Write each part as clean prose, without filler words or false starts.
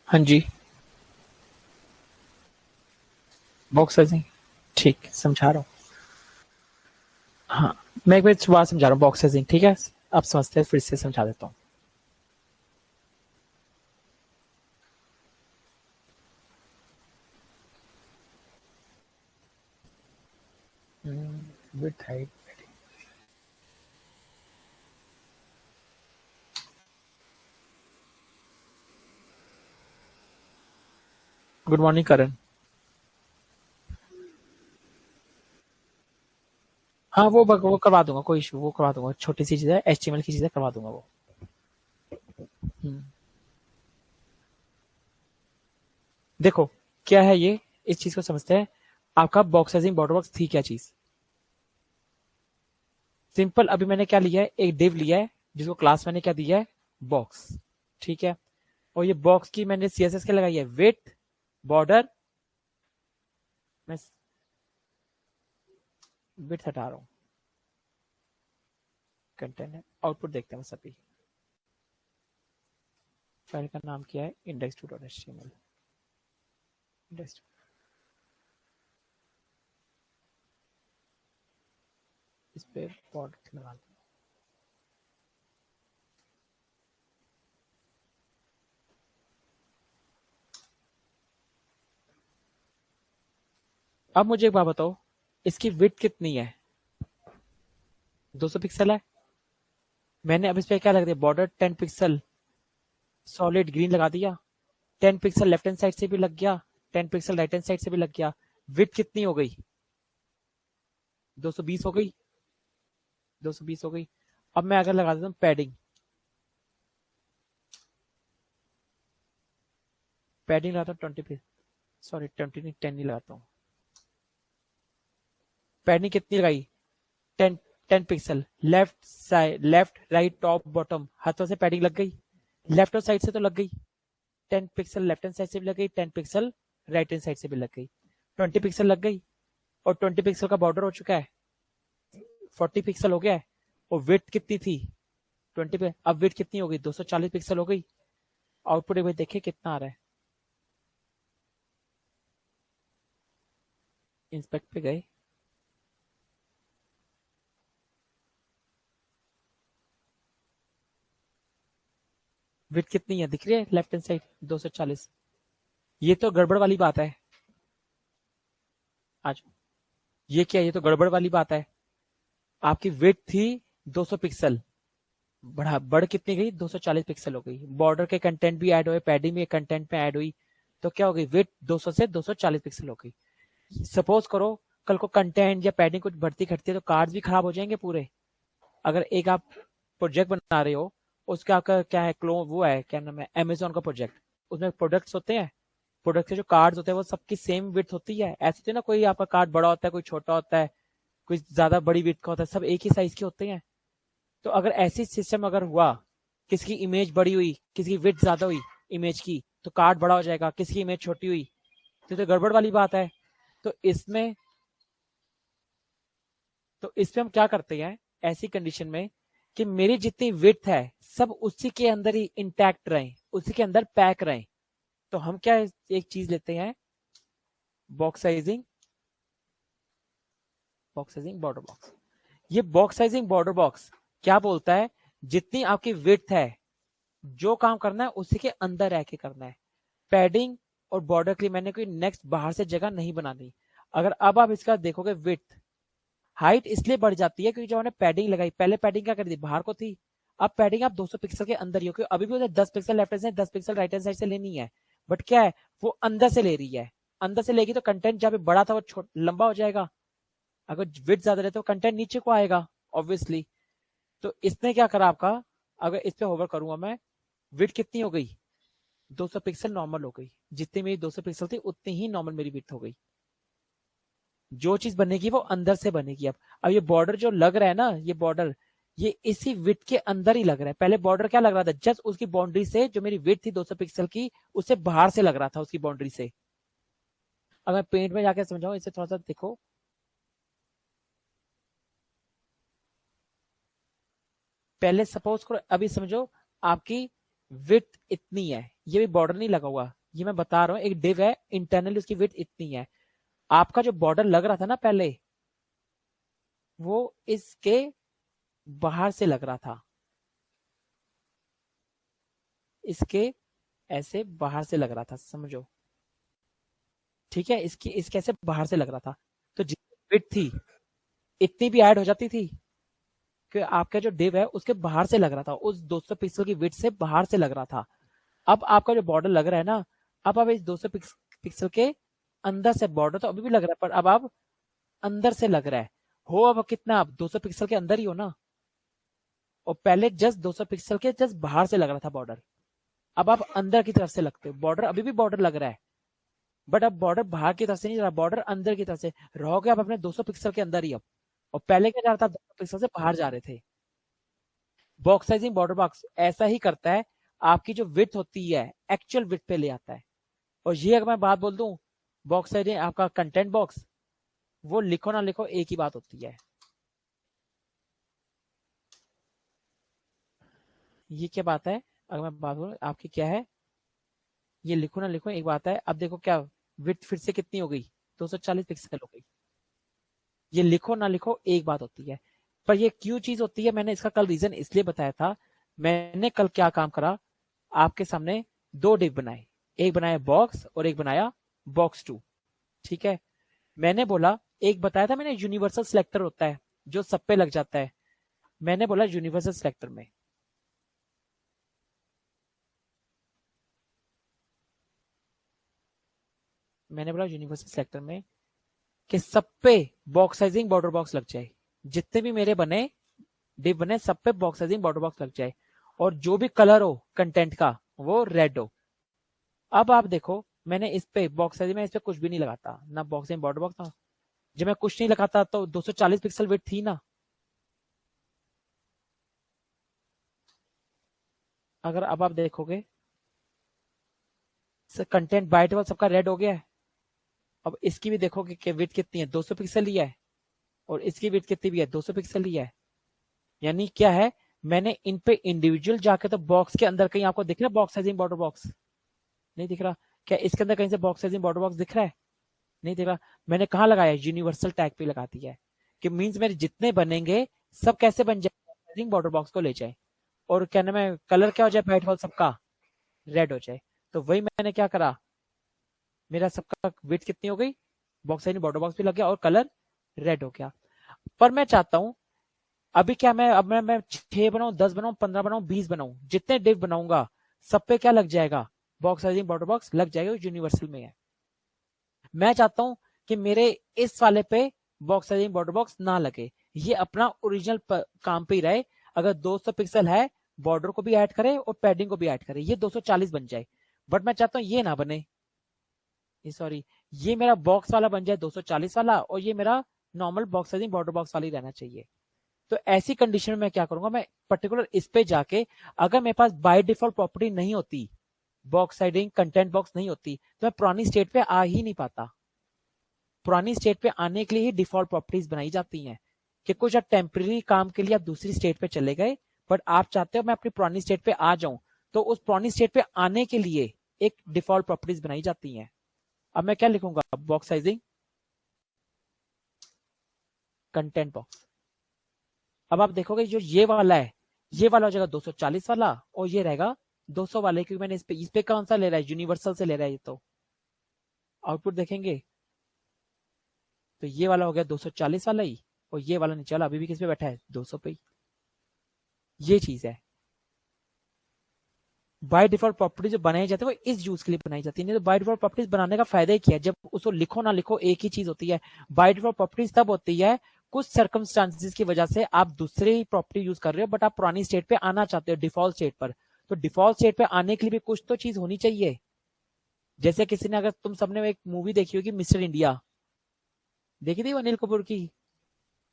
हाँ जी, box sizing. ठीक, समझा रहा हूँ। हाँ, मैं एक बार दोबारा समझा रहा हूँ बॉक्स साइजिंग, ठीक है? आप समझते हैं, फिर से समझा देता हूँ। Width height. गुड मॉर्निंग करण। हाँ, वो करवा दूंगा, कोई इशू, वो करवा दूंगा, छोटी सी चीज है, HTML की चीजें करवा दूंगा वो। हम्म, देखो क्या है ये, इस चीज को समझते हैं। आपका बॉक्स साइजिंग बॉर्डर बॉक्स थी क्या चीज? सिंपल, अभी मैंने क्या लिया है, एक डिव लिया है जिसको क्लास मैंने क्या दिया है, बॉक्स। ठीक है, और ये बॉक्स की मैंने CSS क्या लगाई है, विड्थ बॉर्डर। मैं विड्थ हटा रहा हूँ, कंटेंट है, आउटपुट देखते हैं बस अभी। फाइल का नाम क्या है, index2.html। इंडेक्स, इस पे बॉर्डर लगा दो। अब मुझे एक बात बताओ, इसकी विड्थ कितनी है? 200 पिक्सल है। मैंने अब इस पे क्या लगा दिया, बॉर्डर 10 पिक्सल, सॉलिड ग्रीन लगा दिया। 10 पिक्सल लेफ्ट हैंड साइड से भी लग गया, 10 पिक्सल राइट हैंड साइड से भी लग गया। विड्थ कितनी हो गई? 220 हो गई। 220 हो गई। अब मैं अगर लगा देता हूँ पैडिंग, पैडिंग लगाता हूँ 20 सॉरी 20 नहीं, 10 ही लगाता हूँ। पैडिंग कितनी लगाई? 10, 10 pixel left side, left right top bottom, हाथों से पैडिंग लग गई। लेफ्ट साइड से तो लग गई, 10 पिक्सल लेफ्ट हैंड साइड से भी लग गई, 10 पिक्सल राइट हैंड साइड से भी लग गई, 20 पिक्सल लग गई। और 20 पिक्सल का बॉर्डर हो चुका है, 40 पिक्सल हो गया है। और विड्थ कितनी थी? 20 पे, अब विड्थ कितनी हो गई? 240 पिक्सल हो गई। आउटपुट एक बार देखिए कितना आ रहा है। इंस्पेक्ट पे गए, विड्थ कितनी है दिख रही है, लेफ्ट हैंड साइड 240। ये तो गड़बड़ वाली बात है। आज ये क्या है, ये तो गड़बड़ वाली बात है। आपकी विड्थ थी 200 पिक्सल, बढ़ कितनी गई, 240 पिक्सल हो गई। बॉर्डर के कंटेंट भी ऐड हुए, पैडिंग भी कंटेंट में ऐड हुई, तो क्या हो गई, विड्थ 200 से 240 पिक्सल हो गई। सपोज करो कल को कंटेंट या पैडिंग कुछ बढ़ती घटती है तो कार्ड भी खराब हो जाएंगे पूरे। अगर एक आप प्रोजेक्ट बना रहे हो, उसका आपका क्या है, क्लोन वो है, क्या नाम है, अमेजोन का प्रोजेक्ट, उसमें प्रोडक्ट्स होते हैं, प्रोडक्ट के जो कार्ड्स होते हैं वो सबकी सेम विड्थ होती है, ऐसे तो ना कोई आपका कार्ड बड़ा होता है, कोई छोटा होता है, कोई ज्यादा बड़ी विड्थ का होता है, सब एक ही साइज के होते हैं। तो अगर ऐसी सिस्टम अगर हुआ, किसी की इमेज बड़ी हुई, किसी की विड्थ ज्यादा हुई इमेज की, तो कार्ड बड़ा हो जाएगा, किसी की इमेज छोटी हुई, तो गड़बड़ वाली बात है। तो इसमें तो इसमें हम क्या करते हैं ऐसी कंडीशन में, कि मेरी जितनी विड्थ है सब उसी के अंदर ही इंटैक्ट रहे, उसी के अंदर पैक रहे। तो हम क्या एक चीज लेते हैं, box sizing, box sizing border box. ये बॉक्स साइजिंग बॉर्डर बॉक्स क्या बोलता है, जितनी आपकी विड्थ है, जो काम करना है उसी के अंदर रह के करना है। पैडिंग और बॉर्डर के लिए मैंने कोई नेक्स्ट बाहर से जगह नहीं बनानी। अगर अब आप इसका देखोगे, विड्थ हाइट इसलिए बढ़ जाती है क्योंकि जब हमने पैडिंग लगाई, पहले पैडिंग क्या कर दी, बाहर को थी। अब पैडिंग आप 200 पिक्सल के अंदर ही हो, क्योंकि अभी भी उसे 10 pixel left hand side, 10 pixel right hand side से लेनी है। बट क्या है, वो अंदर से ले रही है। अंदर से लेगी तो कंटेंट जहां पे बड़ा था वो लंबा हो जाएगा। अगर विड्थ ज्यादा रहता तो कंटेंट नीचे को आएगा, ऑब्वियसली। तो इसने क्या करा आपका, अगर इस पे होवर करूंगा मैं, विड्थ कितनी हो गई, 200 पिक्सल नॉर्मल हो गई। जितनी मेरी 200 पिक्सल थी उतनी ही नॉर्मल मेरी विड्थ हो गई। जो चीज बनेगी वो अंदर से बनेगी। अब ये बॉर्डर जो लग रहा है ना, ये बॉर्डर, ये इसी विड्थ के अंदर ही लग रहा है। पहले बॉर्डर क्या लग रहा था, जस्ट उसकी बाउंड्री से, जो मेरी विड्थ थी 200 पिक्सल की, उससे बाहर से लग रहा था, उसकी बाउंड्री से। अगर पेंट में जाके समझाऊं, इसे थोड़ा सा देखो। पहले सपोज करो, अभी समझो, आपकी विड्थ इतनी है, ये भी बॉर्डर नहीं लगा हुआ, ये मैं बता रहा हूँ, एक डिव है, इंटरनली उसकी विड्थ इतनी है। आपका जो बॉर्डर लग रहा था ना पहले, वो इसके बाहर से लग रहा था, इसके ऐसे बाहर से लग रहा था, समझो, ठीक है, इसके ऐसे बाहर से लग रहा था। तो जितनी विड्थ थी इतनी भी ऐड हो जाती थी कि आपका जो डिव है उसके बाहर से लग रहा था, उस 200 पिक्सल की विड्थ से बाहर से लग रहा था। अब आपका जो बॉर्डर लग रहा है ना, अब आप इस 200 पिक्सल के अंदर से, बॉर्डर तो अभी भी लग रहा है पर अब आप अंदर से लग रहा है, हो अब कितना, आप 200 पिक्सल के अंदर ही हो ना, और पहले जस्ट 200 पिक्सल के जस्ट बाहर से लग रहा था बॉर्डर, अब आप अंदर की तरफ से लगते हो, बॉर्डर अभी भी बॉर्डर लग रहा है, बट अब बॉर्डर बाहर की तरफ से नहीं रहा, बॉर्डर अंदर की तरफ से रहोगे आप अपने 200 पिक्सल के अंदर ही अब, और पहले क्या जा रहा था, 200 पिक्सल से बाहर जा रहे थे। बॉक्स साइजिंग बॉर्डर बॉक्स ऐसा ही करता है, आपकी जो विड्थ होती है एक्चुअल विड्थ पे ले आता है। और ये अगर मैं बात बोल दूं, बॉक्स साइजिंग आपका कंटेंट बॉक्स, वो लिखो ना लिखो एक ही बात होती है। ये क्या बात है, अगर मैं बात बोलूं आपकी क्या है, ये लिखो ना लिखो एक बात है। अब देखो क्या विड्थ फिर से कितनी हो गई, 240 पिक्सल हो गई। ये लिखो ना लिखो एक बात होती है, पर ये क्यों चीज होती है, मैंने इसका कल रीजन इसलिए बताया था। मैंने कल क्या काम करा, आपके सामने दो डिव बनाए, एक बनाया बॉक्स और एक बनाया बॉक्स टू, ठीक है। मैंने बोला, एक बताया था मैंने यूनिवर्सल सिलेक्टर होता है जो सब पे लग जाता है, मैंने बोला यूनिवर्सल सिलेक्टर में, मैंने बोला यूनिवर्सल सिलेक्टर में कि सब पे बॉक्स साइजिंग बॉर्डर बॉक्स लग जाए, जितने भी मेरे बने डिव बने सब पे बॉक्स साइजिंग बॉर्डर बॉक्स लग जाए, और जो भी कलर हो कंटेंट का वो रेड हो। अब आप देखो, मैंने इस पे बॉक्स साइज में इस पे कुछ भी नहीं लगाता ना, बॉक्स में बॉर्डर बॉक्स था, जब मैं कुछ नहीं लगाता तो 240 पिक्सल विड्थ थी ना। अगर अब आप देखोगे कंटेंट बाय डिफॉल्ट सबका रेड हो गया है। अब इसकी भी देखोगे कि विड्थ कितनी है, 200 पिक्सल ही है, और इसकी विड्थ कितनी भी है, 200 पिक्सल ही है। यानी क्या है, मैंने इन पे इंडिविजुअल जाके, तो बॉक्स के अंदर कहीं आपको दिख रहा है बॉक्स साइजिंग बॉर्डर बॉक्स, नहीं दिख रहा। क्या इसके अंदर कहीं से बॉक्स साइजिंग बॉर्डर बॉक्स दिख रहा है, नहीं दिख रहा। मैंने कहा लगाया, यूनिवर्सल टैग पे लगा दिया है, कि मींस मेरे जितने बनेंगे सब कैसे बन जाए, बॉर्डर बॉक्स को ले जाए, और क्या नाम है, कलर क्या हो जाए बाय डिफॉल्ट सबका रेड हो जाए। तो वही मैंने क्या करा, मेरा सबका विड्थ कितनी हो गई, बॉक्स साइज बॉर्डर बॉक्स भी लग गया और कलर रेड हो गया। पर मैं चाहता हूं अभी क्या, मैं अब मैं 6 बनाऊं, 10 बनाऊं, 15 बनाऊं, 20 बनाऊं, जितने डिव बनाऊंगा सब पे क्या लग जाएगा, बॉक्स साइजिंग बॉर्डर बॉक्स लग जाएगा, यूनिवर्सल में है। मैं चाहता हूं कि मेरे इस वाले पे बॉक्स साइजिंग बॉर्डर बॉक्स ना लगे, ये अपना ओरिजिनल काम पे ही रहे। अगर 200 पिक्सल है, बॉर्डर को भी ऐड करे और पैडिंग को भी ऐड करे, ये 240 बन जाए। बट मैं चाहता हूं ये ना बने, ये सॉरी, ये मेरा बॉक्स वाला बन जाए 240 वाला, और ये मेरा normal box sizing border box वाला ही रहना चाहिए। तो ऐसी कंडीशन में मैं क्या करूंगा, मैं पर्टिकुलर इस पे जाके, अगर मेरे पास बाय डिफॉल्ट प्रॉपर्टी नहीं होती, बॉक्स साइडिंग कंटेंट बॉक्स नहीं होती, तो मैं पुरानी स्टेट पे आ ही नहीं पाता। पुरानी स्टेट पे आने के लिए ही डिफॉल्ट प्रॉपर्टीज बनाई जाती हैं, कि कुछ टेम्पररी काम के लिए आप दूसरी स्टेट पे चले गए, बट आप चाहते हो मैं अपनी पुरानी स्टेट पे आ जाऊं, तो उस पुरानी स्टेट पे आने के लिए एक डिफॉल्ट प्रॉपर्टीज बनाई जाती हैं। अब मैं क्या लिखूंगा, बॉक्स साइजिंग कंटेंट बॉक्स। अब आप देखोगे जो ये वाला है, ये वाला हो जाएगा 240 वाला, और ये रहेगा 200 वाले, क्योंकि मैंने इस पे कौन सा ले रहा है, यूनिवर्सल से ले रहा है ये। तो आउटपुट देखेंगे तो ये वाला हो गया 240 वाला ही, और ये वाला नीचे वाला अभी भी किस पे बैठा है, 200 पे ही। ये चीज है, बाय डिफॉल्ट प्रॉपर्टी जो बनाई जाती है वो इस यूज के लिए बनाई जाती है, नहीं तो बाय डिफॉल्ट प्रॉपर्टीज बनाने का फायदा ही क्या है, जब उसको लिखो ना लिखो एक ही चीज होती है। बाय डिफॉल्ट प्रॉपर्टीज तब होती है कुछ सर्कमस्टांसेस की वजह से आप दूसरी प्रॉपर्टी यूज कर रहे हो, बट आप पुरानी स्टेट पे आना चाहते हो, डिफॉल्ट स्टेट पर। तो डिफॉल्ट स्टेट पे आने के लिए भी कुछ तो चीज होनी चाहिए। जैसे किसी ने, अगर तुम सबने एक मूवी देखी होगी मिस्टर इंडिया, देखी थी वो अनिल कपूर की,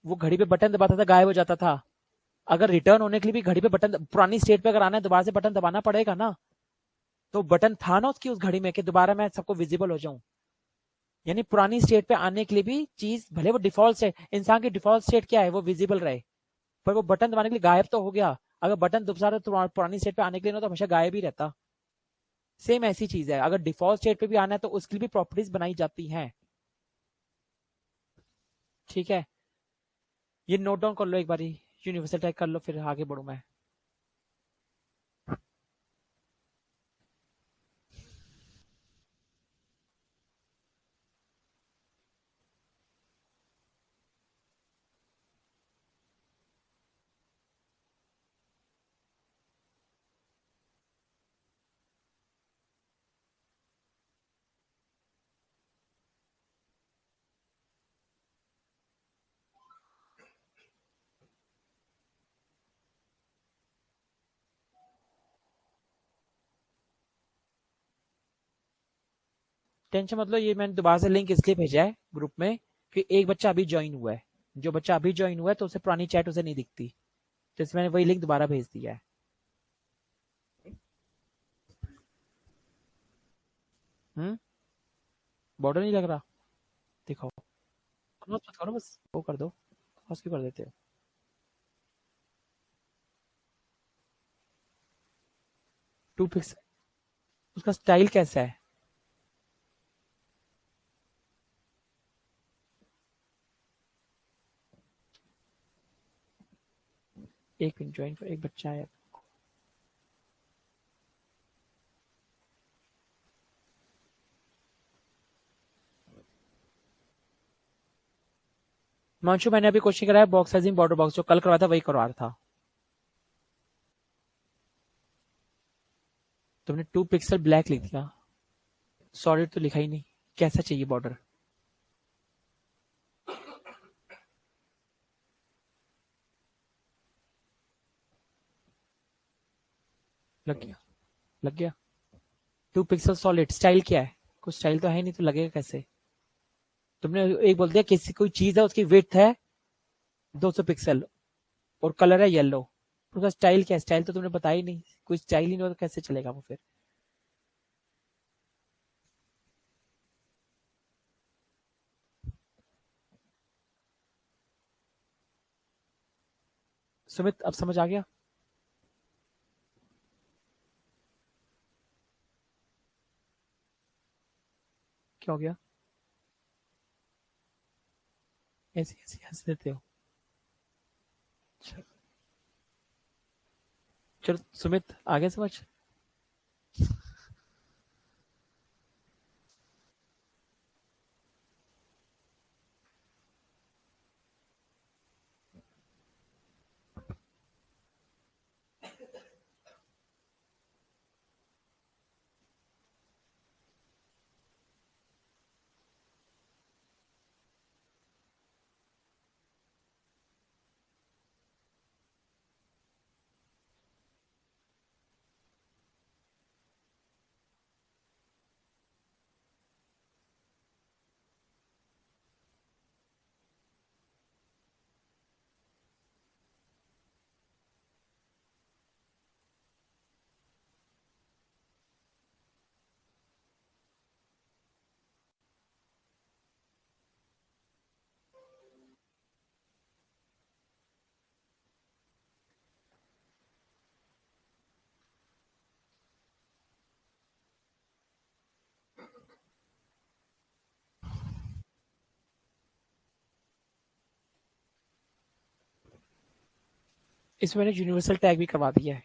वो घड़ी पे बटन दबाता था गायब हो जाता था। अगर रिटर्न होने के लिए भी घड़ी पे बटन, पुरानी स्टेट पे अगर आना है दोबारा से बटन दबाना पड़ेगा ना, तो बटन था ना उसकी उस घड़ी में कि दोबारा मैं सबको विजिबल हो जाऊं। यानी पुरानी स्टेट पे आने के लिए भी चीज, भले वो डिफॉल्ट स्टेट, इंसान की डिफॉल्ट स्टेट क्या है, वो विजिबल रहे, पर वो बटन दबाने के लिए गायब तो हो गया। अगर बटन दोबारा पुरानी स्टेट पे आने के लिए ना, तो हमेशा गायब ही रहता। सेम ऐसी चीज है, अगर डिफॉल्ट स्टेट पे भी आना है तो उसकी भी प्रॉपर्टीज बनाई जाती हैं। ठीक है, ये नोट डाउन कर लो एक बारी, यूनिवर्सल टैग कर लो, फिर आगे बढ़ू मैं। टेंशन मतलब, ये मैंने दोबारा से लिंक इसलिए भेजा है ग्रुप में कि एक बच्चा अभी ज्वाइन हुआ है, जो बच्चा अभी ज्वाइन हुआ है तो उसे पुरानी चैट उसे नहीं दिखती, तो इसमें मैंने वही लिंक दोबारा भेज दिया है। बॉर्डर नहीं लग रहा, दिखाओ, क्रॉस मत करो, बस वो कर दो, क्रॉस क्यों कर देते हो? टू पिक्सल, उसका स्टाइल कैसा है? एक मिनट, ज्वाइन एक बच्चा है। हिमांशु, मैंने अभी क्वेश्चन कराया बॉक्स साइजिंग बॉर्डर बॉक्स, जो कल करवाया था वही करवा रहा था। तुमने 2 पिक्सल ब्लैक लिख दिया, सॉलिड तो लिखा ही नहीं, कैसा चाहिए बॉर्डर? लग गया, लग गया। 2 पिक्सल सॉलिड, स्टाइल क्या है? कुछ स्टाइल तो है नहीं, तो लगेगा कैसे? तुमने एक बोल दिया किसी कोई चीज है उसकी विड्थ है 200 पिक्सल और कलर है येलो, उसका स्टाइल क्या है? स्टाइल तो तुमने बताया ही नहीं, कोई स्टाइल ही नहीं हो तो कैसे चलेगा वो फिर? सुमित, अब समझ आ गया? क्या हो गया? ऐसे ऐसे हंस देते हो? चलो सुमित, आगे समझ। इसमें मैंने यूनिवर्सल टैग भी करवा दिया है।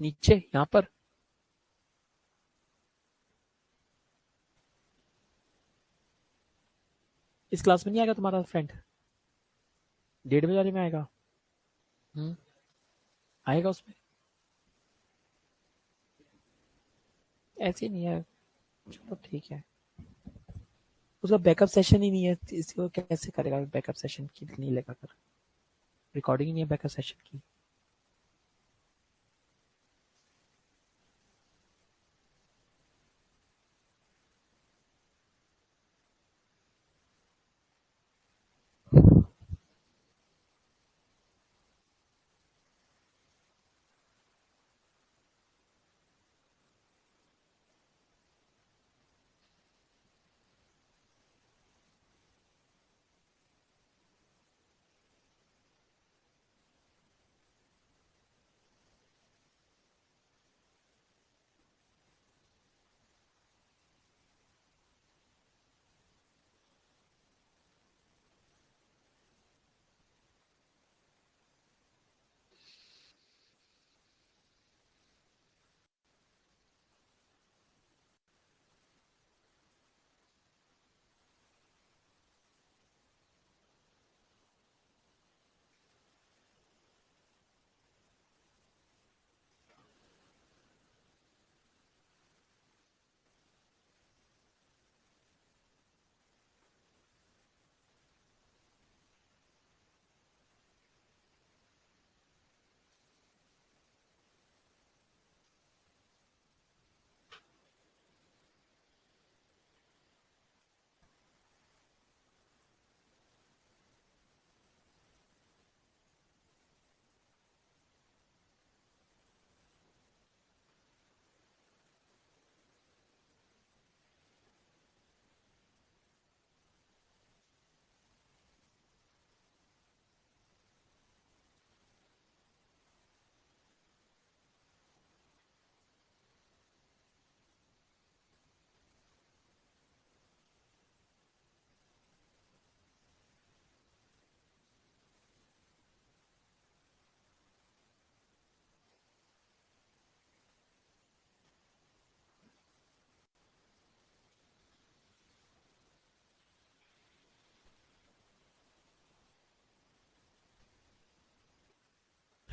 नीचे यहाँ पर इस क्लास में नहीं आएगा तुम्हारा फ्रेंड? 1:30 बजे में आएगा। आएगा उसमें? ऐसे ही नहीं है। चलो ठीक है, उसका बैकअप सेशन ही नहीं है, इसको कैसे करेगा बैकअप सेशन की नहीं लगा कर? रिकॉर्डिंग ही नहीं है बैकअप सेशन की।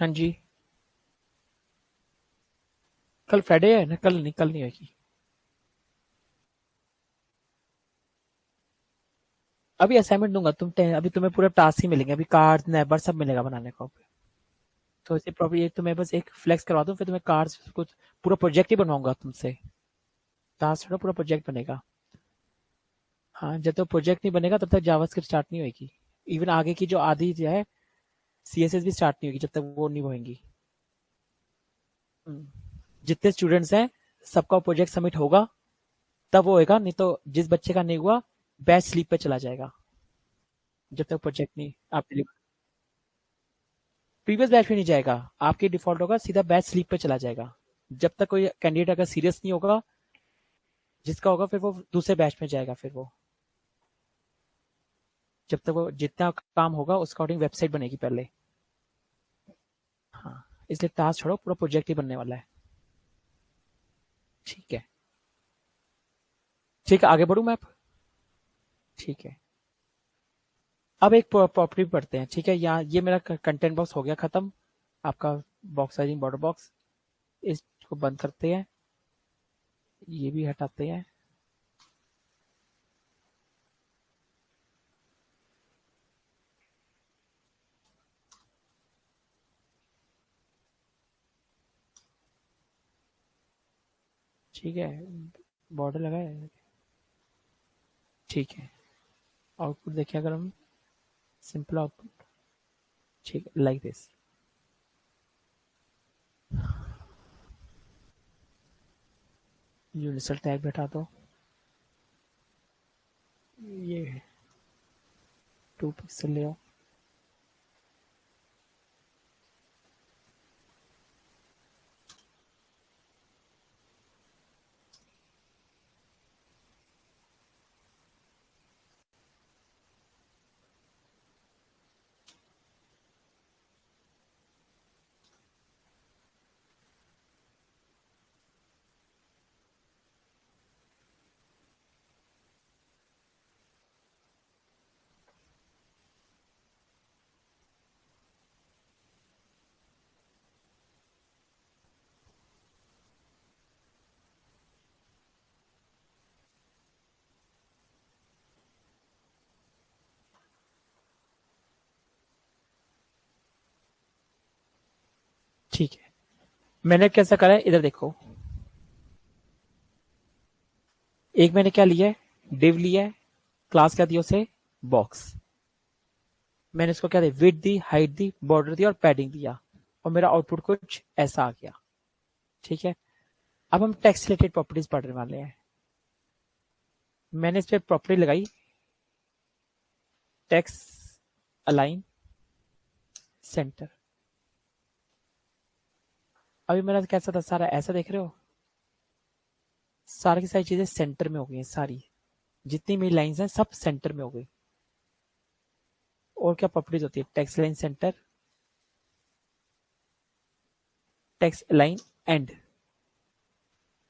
हाँ जी, कल फ्राइडे है ना, कल नहीं होगी। अभी असाइनमेंट दूंगा, अभी तुम्हें पूरे टास्क ही मिलेंगे, अभी कार्ड नेबर सब मिलेगा बनाने को। तो इसे प्रॉपर ये तुम्हें बस एक फ्लेक्स करवा दूं, फिर तुम्हें कार्ड्स कुछ पूरा प्रोजेक्ट ही बनवाऊंगा तुमसे। टास्क छोड़ो, पूरा प्रोजेक्ट बनेगा। हाँ, जब तक प्रोजेक्ट नहीं बनेगा तब तक जावास्क्रिप्ट स्टार्ट नहीं होगी। इवन आगे की जो आधी जो है सीएसएस भी स्टार्ट नहीं होगी जब तक वो नहीं होंगी। हम्म। जितने स्टूडेंट्स हैं सबका प्रोजेक्ट सबमिट होगा तब वो होएगा, नहीं तो जिस बच्चे का नहीं हुआ बैच स्लीप पे चला जाएगा जब तक प्रोजेक्ट नहीं आप डिलीवर। प्रीवियस बैच में नहीं जाएगा, आपके डिफॉल्ट होगा, सीधा बैच स्लीप पे चला जाएगा। जब तक कोई कैंडिडेट अगर सीरियस नहीं होगा जिसका होगा, फिर वो दूसरे बैच में जाएगा। फिर वो जब तक वो जितना काम होगा उसके अकॉर्डिंग वेबसाइट बनेगी पहले। हाँ, इसलिए टास्क छोड़ो, पूरा प्रोजेक्ट ही बनने वाला है। ठीक है, ठीक है, आगे बढ़ू मैं अब? ठीक है, अब एक प्रॉपर्टी पढ़ते हैं। ठीक है, यहाँ ये मेरा कंटेंट बॉक्स हो गया खत्म, आपका बॉक्स साइजिंग बॉर्डर बॉक्स। इसको बंद करते हैं, ये भी हटाते हैं। ठीक है, बॉर्डर लगा है। ठीक है, आउटपुट देखें अगर हम, सिंपल आउटपुट। ठीक है, लाइक दिस। यूनिवर्सल टैग बैठा दो, ये 2 पिक्सल ले आओ। ठीक है, मैंने कैसा करा है इधर देखो। एक मैंने क्या लिया है, डिव लिया है, क्लास क्या दिया उसे, बॉक्स। मैंने इसको क्या दिया, विड्थ दी, हाइट दी, बॉर्डर दिया और पैडिंग दिया, और मेरा आउटपुट कुछ ऐसा आ गया। ठीक है, अब हम टेक्स्ट रिलेटेड प्रॉपर्टीज पढ़ने वाले हैं। मैंने इस पर प्रॉपर्टी लगाई, टेक्स्ट अलाइन सेंटर। अभी मेरा कैसा था, सारा ऐसा देख रहे हो, सारी की सारी चीजें सेंटर में हो गई हैं सारी, जितनी मेरी लाइंस हैं सब सेंटर में हो गई। और क्या प्रॉपर्टीज होती है, text line centre, text line and.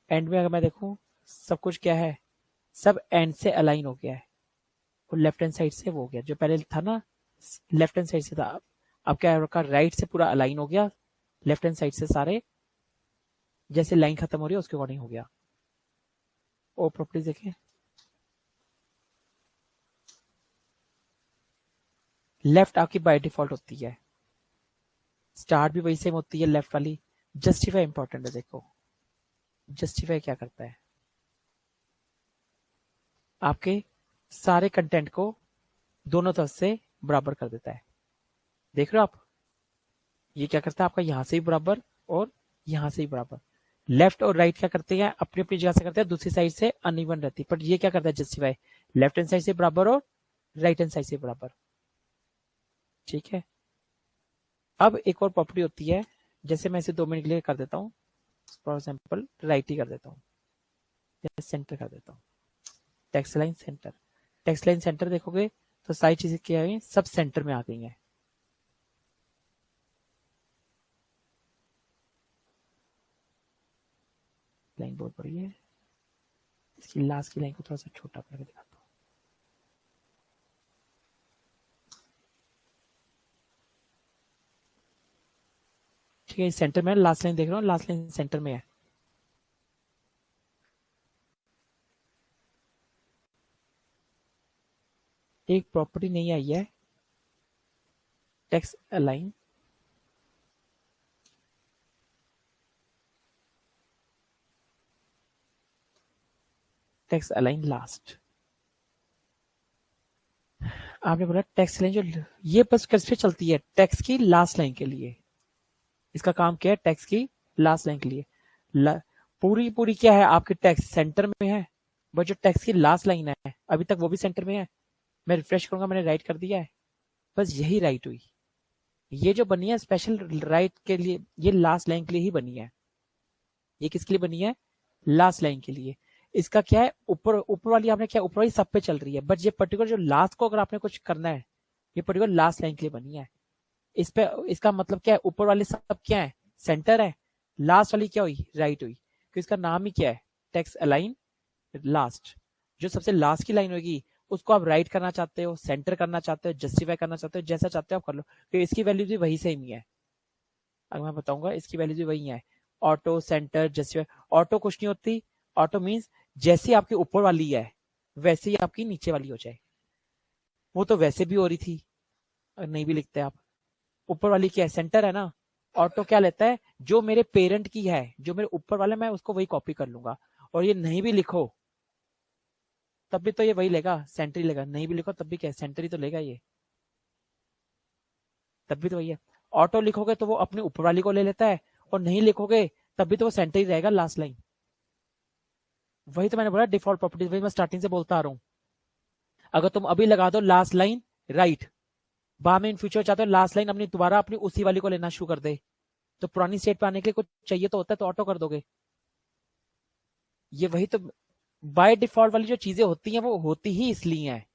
And में अगर मैं देखूं, सब कुछ क्या है, सब एंड से अलाइन हो गया है। और लेफ्ट हैंड साइड से वो हो गया, जो पहले था ना लेफ्ट हैंड साइड से था, अब क्या है, राइट से पूरा अलाइन हो गया, लेफ्ट हैंड साइड से सारे जैसे लाइन खत्म हो रही है उसके अकॉर्डिंग हो गया। और प्रॉपर्टीज देखिए, लेफ्ट आपकी बाय डिफॉल्ट होती है, स्टार्ट भी वही सेम होती है लेफ्ट वाली। जस्टिफाई इंपॉर्टेंट है, देखो जस्टिफाई क्या करता है, आपके सारे कंटेंट को दोनों तरफ से बराबर कर देता है। देख रहे हो आप, ये क्या करता है, आपका यहां से ही बराबर और यहां से ही बराबर। लेफ्ट और राइट क्या करते हैं, अपनी अपनी जगह से करते हैं, दूसरी साइड से अनइवन रहती है, बट ये क्या करता है, जस्टिफाई, लेफ्ट हैंड साइड से बराबर और राइट हैंड साइड से बराबर। ठीक है, अब एक और प्रॉपर्टी होती है, जैसे मैं इसे 2 मिनट के लिए कर देता हूँ, फॉर एग्जाम्पल राइट ही कर देता हूँ, या सेंटर कर देता हूँ, text line centre. Text line centre देखोगे तो सारी चीजें क्या है, सब सेंटर में आ गई हैं। लाइन बहुत बड़ी है, इसकी लास्ट की लाइन को थोड़ा सा छोटा करके दिखाता हूँ। ठीक है, सेंटर में लास्ट लाइन देख रहा हूँ, लास्ट लाइन सेंटर में है। एक प्रॉपर्टी नहीं आई है, text align, text align last. आपने बोला टेक्स्ट लाइन, जो ये बस कैसे चलती है, टेक्स्ट की लास्ट लाइन के लिए। इसका काम क्या है, टेक्स्ट की लास्ट लाइन के लिए। पूरी पूरी क्या है, आपके टेक्स्ट सेंटर में है, बट जो टेक्स्ट की लास्ट लाइन है अभी तक वो भी सेंटर में है। मैं रिफ्रेश करूंगा, मैंने राइट कर दिया है, बस यही राइट हुई। ये जो बनी है स्पेशल राइट के लिए, ये लास्ट लाइन के लिए ही बनी है। ये किसके लिए बनी है, लास्ट लाइन के लिए। इसका क्या है, ऊपर ऊपर वाली आपने क्या, ऊपर वाली सब पे चल रही है, बट ये पर्टिकुलर जो लास्ट को अगर आपने कुछ करना है, ये पर्टिकुलर लास्ट लाइन के लिए बनी है। इस पे इसका मतलब क्या है, ऊपर वाले सब क्या है, सेंटर है, लास्ट वाली क्या हुई, राइट हुई, क्योंकि इसका नाम ही क्या है, टेक्स्ट अलाइन लास्ट। जो सबसे लास्ट की लाइन होगी उसको आप राइट करना चाहते हो, सेंटर करना चाहते हो, जस्टिफाई करना चाहते हो, जैसा चाहते हो आप कर लो, क्योंकि इसकी वैल्यू भी वही सेम ही है। अगर मैं बताऊंगा इसकी वैल्यू भी वही है, ऑटो, सेंटर, जस्टिफाई। ऑटो कुछ नहीं होती, ऑटो मीन्स जैसी आपकी ऊपर वाली है वैसे ही आपकी नीचे वाली हो जाए। वो तो वैसे भी हो रही थी, अगर नहीं भी लिखते आप। ऊपर वाली क्या है, सेंटर है ना। ऑटो क्या लेता है, जो मेरे पेरेंट की है, जो मेरे ऊपर वाले, मैं उसको वही कॉपी कर लूंगा। और ये नहीं भी लिखो तब भी तो ये वही लेगा, सेंटर ही लेगा। नहीं भी लिखो तब भी क्या है, सेंटर ही तो लेगा ये, तब भी तो वही है। ऑटो लिखोगे तो वो अपने ऊपर वाली को ले लेता है, और नहीं लिखोगे तब भी तो वो सेंटर ही रहेगा, लास्ट लाइन। वही तो मैंने बोला डिफॉल्ट प्रॉपर्टीज, वही मैं स्टार्टिंग से बोलता आ रहा हूँ। अगर तुम अभी लगा दो लास्ट लाइन राइट, बाद में इन फ्यूचर चाहते हो लास्ट लाइन अपनी दोबारा अपनी उसी वाली को लेना शुरू कर दे, तो पुरानी स्टेट पे आने के लिए कुछ चाहिए तो होता है, तो ऑटो कर दोगे। ये वही तो बाय डिफॉल्ट वाली जो चीजें होती हैं वो होती ही इसलिए हैं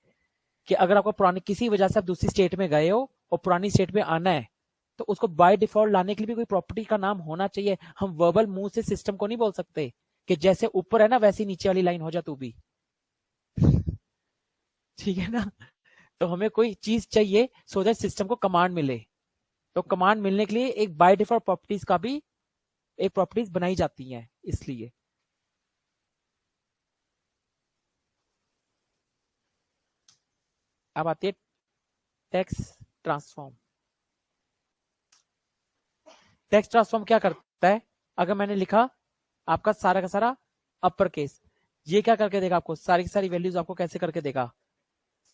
कि अगर आपको पुरानी किसी वजह से आप दूसरी स्टेट में गए हो और पुरानी स्टेट में आना है, तो उसको बाय डिफॉल्ट लाने के लिए भी कोई प्रॉपर्टी का नाम होना चाहिए। हम वर्बल मुंह से सिस्टम को नहीं बोल सकते कि जैसे ऊपर है ना वैसी नीचे वाली लाइन हो जा तू भी। ठीक है ना। तो हमें कोई चीज चाहिए सो दैट सिस्टम को कमांड मिले, तो कमांड मिलने के लिए एक बाय डिफॉल्ट प्रॉपर्टीज का भी एक प्रॉपर्टीज बनाई जाती हैं, इसलिए। अब आती है टेक्स्ट ट्रांसफॉर्म। टेक्स्ट ट्रांसफॉर्म क्या करता है, अगर मैंने लिखा आपका सारा का सारा अपर केस, ये क्या करके देगा आपको, सारी की सारी वैल्यूज आपको कैसे करके देगा,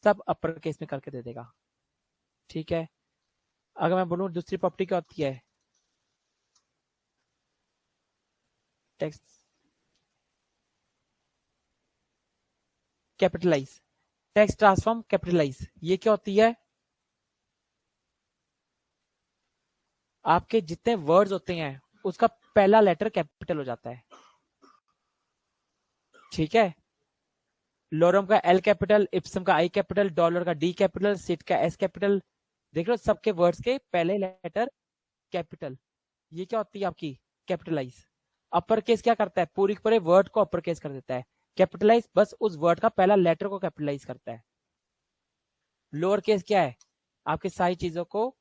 सब अपर केस में करके दे देगा। ठीक है। अगर मैं बोलूं दूसरी प्रॉपर्टी क्या होती है, text capitalize, text transform capitalize, ये क्या होती है, आपके जितने वर्ड्स होते हैं उसका पहला लेटर कैपिटल हो जाता है। ठीक है। लोरम का एल कैपिटल, इप्सम का आई कैपिटल, डॉलर का डी कैपिटल, सिट का एस कैपिटल। देख लो सबके वर्ड्स के पहले लेटर कैपिटल। ये क्या होती है आपकी कैपिटलाइज। अपर केस क्या करता है, पूरी पूरे वर्ड को अपर केस कर देता है। कैपिटलाइज बस उस वर्ड का पहला लेटर को कैपिटलाइज करता है। लोअर केस क्या है, आपकी सारी चीजों को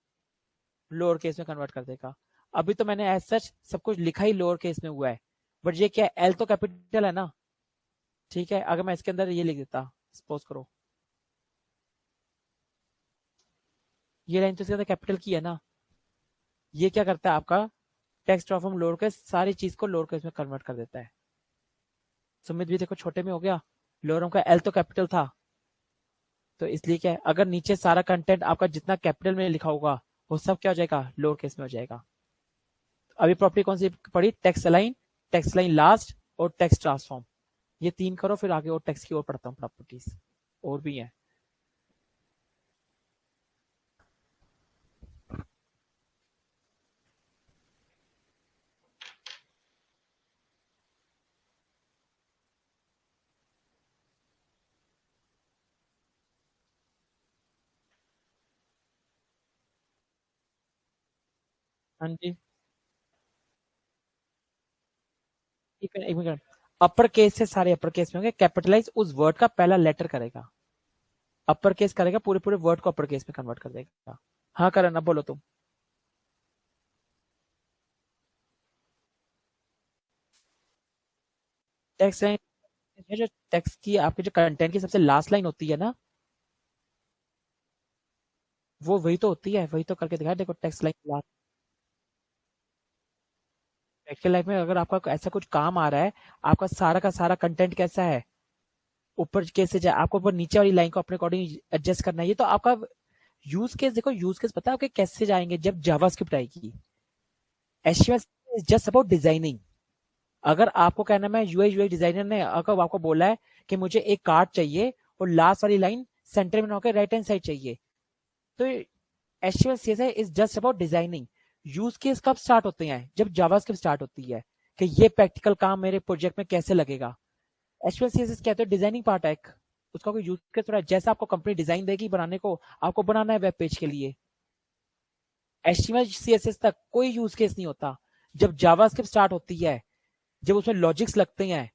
लोअर केस में कन्वर्ट कर देगा। अभी तो मैंने एज सच सब कुछ लिखा ही लोअर केस में हुआ है, बट ये क्या है, एल तो कैपिटल है ना। ठीक है। अगर मैं इसके अंदर ये लिख देता, सपोज करो ये लाइन तो इसके अंदर कैपिटल की है ना, ये क्या करता है आपका टेक्स्ट ट्रांसफॉर्म लोअर केस सारी चीज को लोअर केस में कन्वर्ट कर देता है। सुमित भी देखो छोटे में हो गया, लोअर का एल तो कैपिटल था, तो इसलिए क्या है, अगर नीचे सारा कंटेंट आपका जितना कैपिटल में लिखा होगा वो सब क्या हो जाएगा, लोअर केस में हो जाएगा। अभी प्रॉपर्टी कौन सी पड़ी, टेक्स्ट लाइन लास्ट और टेक्स्ट ट्रांसफॉर्म। ये तीन करो, फिर आगे और टेक्स्ट की ओर पढ़ता हूँ प्रॉपर्टीज, और भी है। हाँ जी, एक मिनट। अपर केस से सारे अपर केस में होंगे, कैपिटलाइज उस वर्ड का पहला लेटर करेगा, अपर केस करेगा, पूरे पूरे वर्ड को अपर केस में कन्वर्ट कर देगा। हाँ करण, अब बोलो तुम। टेक्स्ट लाइन, जो टेक्स्ट की आपके जो कंटेंट की सबसे लास्ट लाइन होती है ना, वो वही तो होती है, वही तो करके दिखाया, देखो text line last. Practical life में अगर आपका ऐसा कुछ काम आ रहा है, आपका सारा का सारा कंटेंट कैसा है, ऊपर कैसे जाए, आपको ऊपर नीचे वाली लाइन को अपने अकॉर्डिंग एडजस्ट करना है, ये तो आपका यूज केस। देखो यूज केस पता है आपके कैसे जाएंगे, जब जावास्क्रिप्ट आएगी। HTML is just about designing. अगर आपको कहना है, मैं यूआई यूएक्स डिजाइनर ने अगर आपको बोला है कि मुझे एक कार्ड चाहिए और लास्ट वाली लाइन सेंटर में ना होकर राइट हैंड साइड चाहिए, तो HTML CSS is just about designing. Use case कब स्टार्ट होते हैं, जब जावास्क्रिप्ट स्टार्ट होती है कि ये प्रैक्टिकल काम मेरे प्रोजेक्ट में कैसे लगेगा। एचटीएमएल सीएसएस कहते हैं डिजाइनिंग पार्ट है, उसका कोई यूज केस थोड़ा है। जैसा आपको कंपनी डिजाइन देगी बनाने को, आपको बनाना है वेब पेज के लिए, एचटीएमएल सीएसएस तक कोई यूज केस नहीं होता। जब जावास्क्रिप्ट स्टार्ट होती है, जब उसमें लॉजिक्स लगते हैं,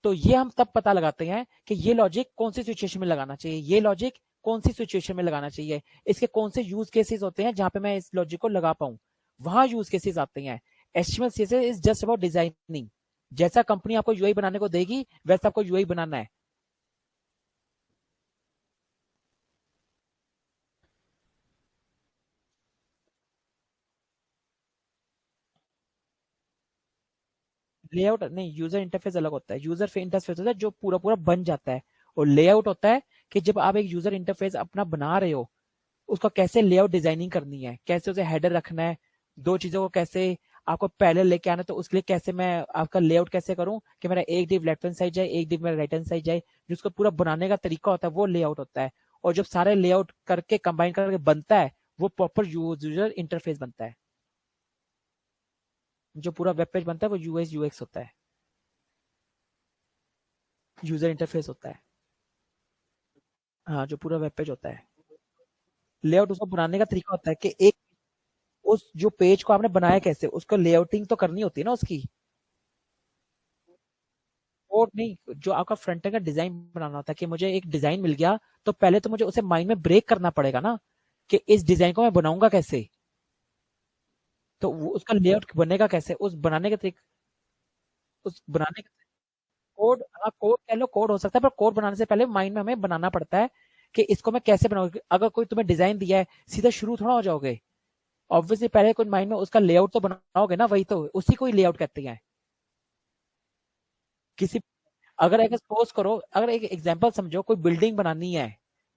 तो ये हम तब पता लगाते हैं कि ये लॉजिक कौन सी सिचुएशन में लगाना चाहिए, ये लॉजिक कौन सी सिचुएशन में लगाना चाहिए, इसके कौन से यूज केसेस होते हैं जहां पे मैं इस लॉजिक को लगा पाऊं, वहां यूज केसेस आते हैं। HTML CSS is just about designing. जैसा कंपनी आपको यूआई बनाने को देगी, वैसा आपको यूआई बनाना है। लेआउट नहीं, यूजर इंटरफेस अलग होता है। यूजर इंटरफेस होता है जो पूरा पूरा बन जाता है, और लेआउट होता है कि जब आप एक यूजर इंटरफेस अपना बना रहे हो, उसको कैसे लेआउट डिजाइनिंग करनी है, कैसे उसे हेडर रखना है, दो चीजों को कैसे आपको पहले लेके आना है, तो उसके लिए कैसे मैं आपका लेआउट कैसे करूं कि मेरा एक डिव लेफ्ट हैंड साइड जाए, एक डिव मेरा राइट हैंड साइड जाए, जिसको पूरा बनाने का तरीका होता है, वो लेआउट होता है। और जब सारे लेआउट करके कंबाइन करके बनता है, वो प्रॉपर यूजर इंटरफेस बनता है। जो पूरा वेब पेज बनता है वो यूएस यूएक्स होता है, यूजर इंटरफेस होता है। हाँ, जो पूरा वेब पेज होता है। लेआउट उसको बनाने का तरीका होता है कि एक उस जो पेज को आपने बनाया कैसे, उसको लेआउटिंग तो करनी होती है ना उसकी। कोड नहीं, जो आपका फ्रंट एंड का डिजाइन बनाना होता है कि मुझे एक डिजाइन मिल गया, तो पहले तो मुझे उसे माइंड में ब्रेक करना पड़ेगा ना, कि इस डिजाइन को मैं बनाऊंगा कैसे, तो वो उसका लेआउट बनेगा कैसे, उस बनाने के तरीके, उस बनाने का कोड। हाँ, कोड कह लो, कोड हो सकता है, पर कोड बनाने से पहले माइंड में हमें बनाना पड़ता है कि इसको मैं कैसे बनाऊंगा। अगर कोई तुम्हें डिजाइन दिया है, सीधा शुरू थोड़ा हो जाओगे। ऑब्वियसली पहले कोई माइंड में उसका लेआउट तो बनाओगे ना, वही तो उसी को ही लेआउट कहते हैं। किसी, अगर एक सपोज करो, अगर एक एग्जांपल समझो, कोई बिल्डिंग बनानी है,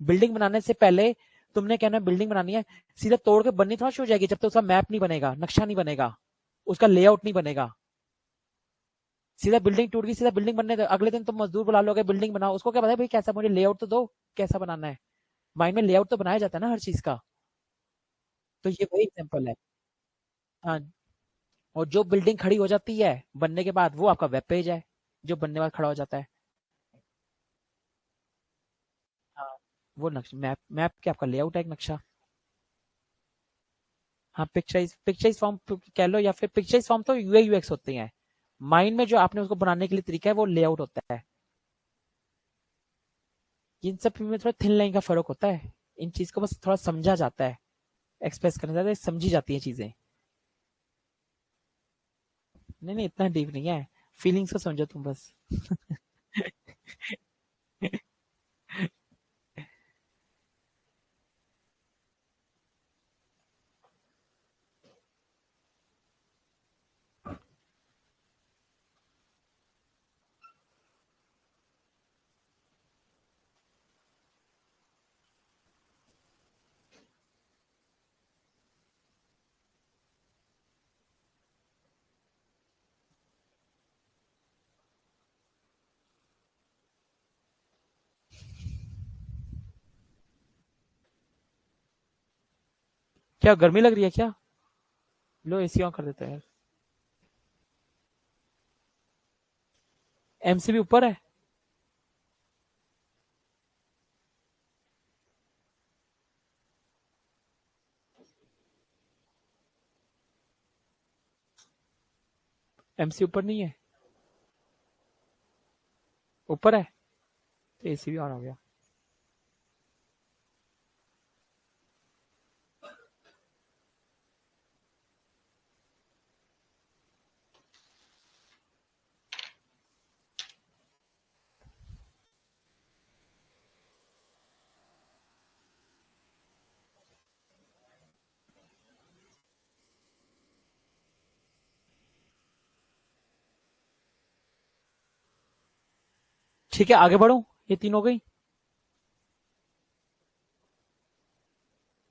बिल्डिंग बनाने से पहले तुमने कहना है बिल्डिंग बनानी है, सीधा तोड़ के बननी थोड़ा हो जाएगी, जब तक उसका मैप नहीं बनेगा, नक्शा नहीं बनेगा, उसका लेआउट नहीं बनेगा। सीधा बिल्डिंग टूट गई, सीधा बिल्डिंग बनने दो, अगले दिन तुम मजदूर बुला लोगे, बिल्डिंग बनाओ, उसको क्या पता है भाई कैसा, मुझे लेआउट तो दो, कैसा बनाना है। माइंड में लेआउट तो बनाया जाता है ना हर चीज का। तो ये वही एग्जाम्पल है। हाँ, और जो बिल्डिंग खड़ी हो जाती है बनने के बाद, वो आपका वेब पेज है, जो बनने के बाद खड़ा हो जाता है। हाँ, वो नक्शा, मैप, मैप क्या आपका लेआउट है, एक नक्शा। हाँ, पिक्चराइज फॉर्म कह लो, या फिर पिक्चराइज फॉर्म तो यूआई यूएक्स होते हैं। माइंड में जो आपने उसको बनाने के लिए तरीका है, वो लेआउट होता है। इन सब में थोड़ा थिन लाइन का फर्क होता है, इन चीज को बस थोड़ा समझा जाता है, एक्सप्रेस करने जाते समझी जाती है चीजें। नहीं नहीं, इतना डीप नहीं है, फीलिंग्स को समझो तुम बस। क्या गर्मी लग रही है क्या? लो एसी ऑन कर देते हैं। एमसीबी ऊपर है। एमसी ऊपर नहीं है, ऊपर है, तो एसी भी ऑन हो गया। ठीक है, आगे बढ़ो, ये 3 हो गई,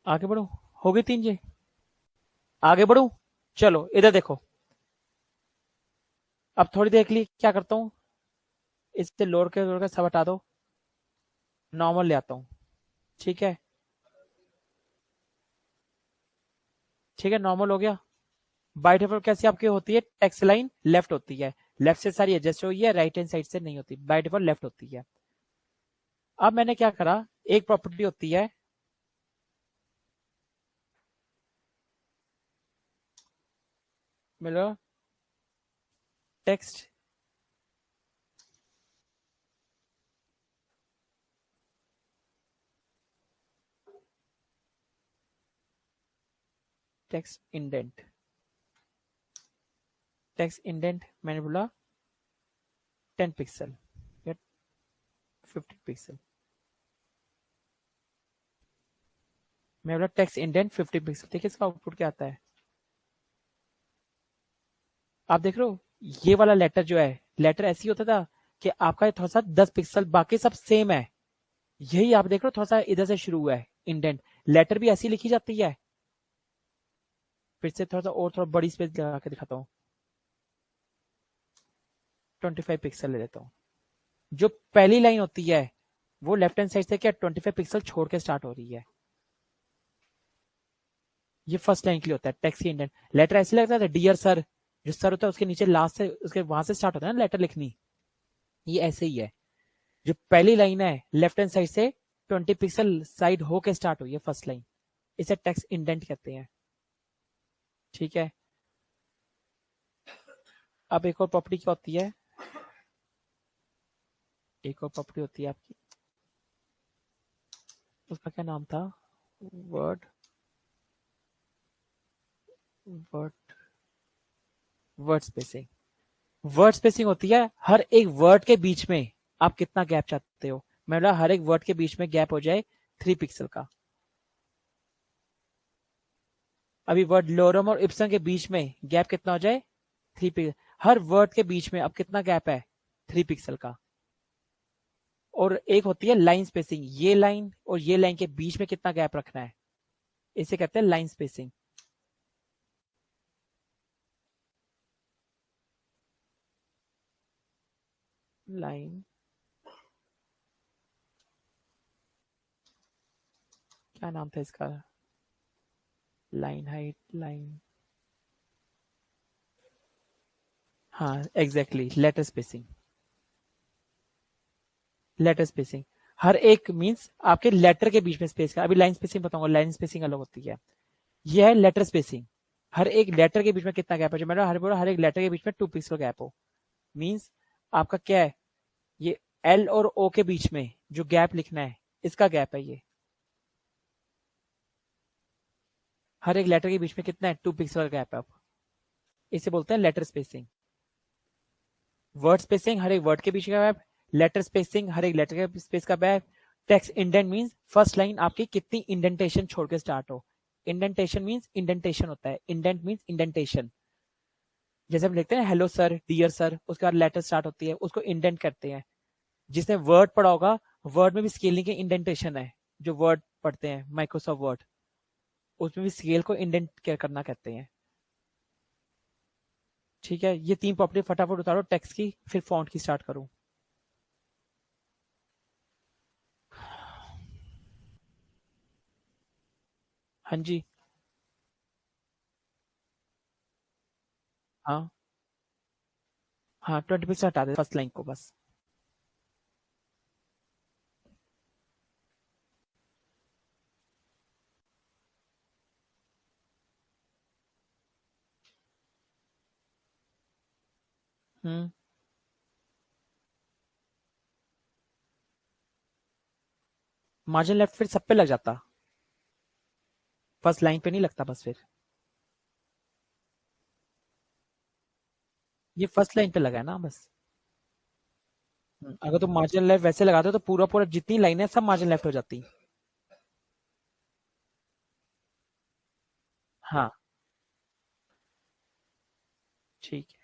आगे बढ़ो, हो गई 3 ये, आगे बढ़ो, चलो इधर देखो। अब थोड़ी देर के लिए क्या करता हूँ, इससे लोड के सब हटा दो, नॉर्मल ले आता हूँ। ठीक है, ठीक है, नॉर्मल हो गया। बाई डिफॉल्ट कैसी आपकी होती है, टेक्स्ट लाइन लेफ्ट होती है, लेफ्ट से सारी एडजस्ट हुई है, राइट हैंड साइड से नहीं होती, बाई डिफॉल्ट लेफ्ट होती है। अब मैंने क्या करा, एक प्रॉपर्टी होती है, मिलो text text indent, text indent मैंने बोला 10 पिक्सल या 15 पिक्सल, मैं बोला टेक्स्ट इंडेंट 50 पिक्सल। देखिए इसका आउटपुट क्या आता है, आप देख रहे हो, ये वाला लेटर जो है, लेटर ऐसे ही होता था कि आपका थोड़ा सा 10 पिक्सल, बाकी सब सेम है। यही आप देख रहे हो, थोड़ा सा इधर से शुरू हुआ है इंडेंट, लेटर भी ऐसी लिखी जाती है। फिर से थोड़ा सा और थोड़ा बड़ी स्पेस लगा के दिखाता हूँ, 25 पिक्सल ले लेता हूँ। जो पहली लाइन होती है वो लेफ्ट हैंड साइड से क्या 25 पिक्सल छोड़ के स्टार्ट हो रही है। ये फर्स्ट लाइन के लिए होता है टेक्स्ट इंडेंट। लेटर ऐसे लगता है डियर सर, जो सर होता है उसके नीचे लास्ट से उसके वहां से स्टार्ट होता है ना लेटर लिखनी, ये ऐसे ही है। जो पहली लाइन है लेफ्ट हैंड साइड से 20 पिक्सल साइड होके स्टार्ट हुई है फर्स्ट लाइन, इसे टेक्स्ट इंडेंट कहते हैं। ठीक है, अब एक और प्रॉपर्टी क्या होती है, एक और प्रॉपर्टी होती है आपकी, उसका क्या नाम था, word word word spacing. Word spacing होती है हर एक वर्ड के बीच में आप कितना गैप चाहते हो। मैं बोला हर एक वर्ड के बीच में गैप हो जाए 3 पिक्सल का। अभी वर्ड लोरम और इप्सन के बीच में गैप कितना हो जाए, 3 पिक्सल। हर वर्ड के बीच में अब कितना गैप है, 3 पिक्सल का। और एक होती है लाइन स्पेसिंग, ये लाइन और ये लाइन के बीच में कितना गैप रखना है, इसे कहते हैं लाइन स्पेसिंग। लाइन, क्या नाम था इसका, लाइन हाइट, लाइन, हाँ exactly, letter spacing. Letter spacing हर एक मींस आपके लेटर के बीच में स्पेस का, अभी लाइन स्पेसिंग बताऊंगा, लाइन स्पेसिंग अलग होती है। यह है लेटर स्पेसिंग, हर एक लेटर के बीच में कितना गैप है, जो मैंने हर एक लेटर के बीच में 2 पिक्सल गैप हो। मींस आपका क्या है, ये एल और ओ के बीच में जो गैप लिखना है, इसका गैप है ये। हर एक लेटर के बीच में कितना है, 2 पिक्सल का गैप है। अब इसे बोलते हैं लेटर स्पेसिंग। वर्ड स्पेसिंग हर एक वर्ड के बीच का गैप, लेटर स्पेसिंग हर एक लेटर के स्पेस का gap. Text indent means first line आपकी कितनी इंडेंटेशन छोड़ के स्टार्ट हो। इंडेंटेशन मींस इंडेंटेशन होता है, इंडेंट मींस इंडेंटेशन। जैसे हम लिखते हैं हेलो सर, डियर सर, उसके बाद लेटर स्टार्ट होती है, उसको इंडेंट करते हैं। जिसने वर्ड पढ़ा होगा, वर्ड में भी स्केलिंग के इंडेंटेशन है। जो वर्ड पढ़ते हैं माइक्रोसॉफ्ट वर्ड, उसमें भी स्केल को इंडेंट करना कहते हैं। ठीक है, ये 3 प्रॉपर्टी फटाफट उतारो टेक्स्ट की, फिर फॉन्ट की स्टार्ट करूं। हाँ जी, हाँ हाँ, 20 पिक्सल हटा दे फर्स्ट लाइन को बस। हम्म, मार्जिन लेफ्ट फिर सब पे लग जाता, फर्स्ट लाइन पे नहीं लगता बस फिर। ये फर्स्ट लाइन पे लगा है ना बस। अगर तुम मार्जिन लेफ्ट वैसे लगाते हो तो पूरा पूरा जितनी लाइन है सब मार्जिन लेफ्ट हो जाती। हाँ, ठीक है।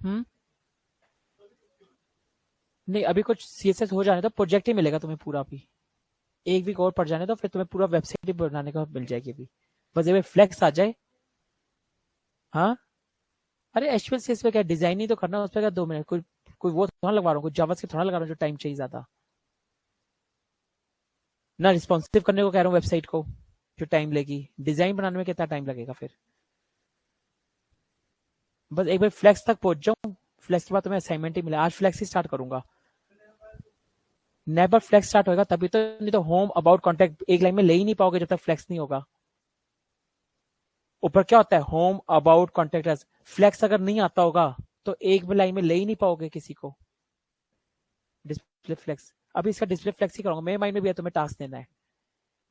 हम्म नहीं, अभी कुछ सीएसएस हो जाने तो प्रोजेक्ट ही मिलेगा तुम्हें पूरा। अभी एक वीक और पड़ जाने तो फिर तुम्हें पूरा वेबसाइट ही बनाने का मिल जाएगी। अभी बस ये फ्लेक्स आ जाए। हाँ, अरे एचटीएमएल सीएसएस पे क्या डिजाइन ही तो करना है, उस पर क्या 2 मिनट, कोई कोई वो थोड़ा लगवा रहा हूँ, कोई जावास्क्रिप्ट थोड़ा लगा रहा हूँ जो टाइम चाहिए ज्यादा। ना रिस्पॉन्सिव करने को कह रहा हूँ वेबसाइट को, जो टाइम लेगी। डिजाइन बनाने में कितना टाइम लगेगा फिर। बस एक बार फ्लेक्स तक पहुंच जाऊं, फ्लेक्स के बाद तुम्हें असाइनमेंट ही मिला। आज फ्लेक्स ही स्टार्ट करूंगा। नेवर फ्लेक्स स्टार्ट होगा तभी तो, नहीं तो होम अबाउट कॉन्टेक्ट एक लाइन में ले ही नहीं पाओगे जब तक फ्लेक्स नहीं होगा। ऊपर क्या होता है, होम अबाउट कॉन्टेक्ट। फ्लेक्स अगर नहीं आता होगा तो एक भी लाइन में ले ही नहीं पाओगे किसी को। डिस्प्ले फ्लेक्स, अभी इसका डिस्प्ले फ्लेक्स ही करूंगा। मेरे माइंड में भी है तुम्हें टास्क देना है।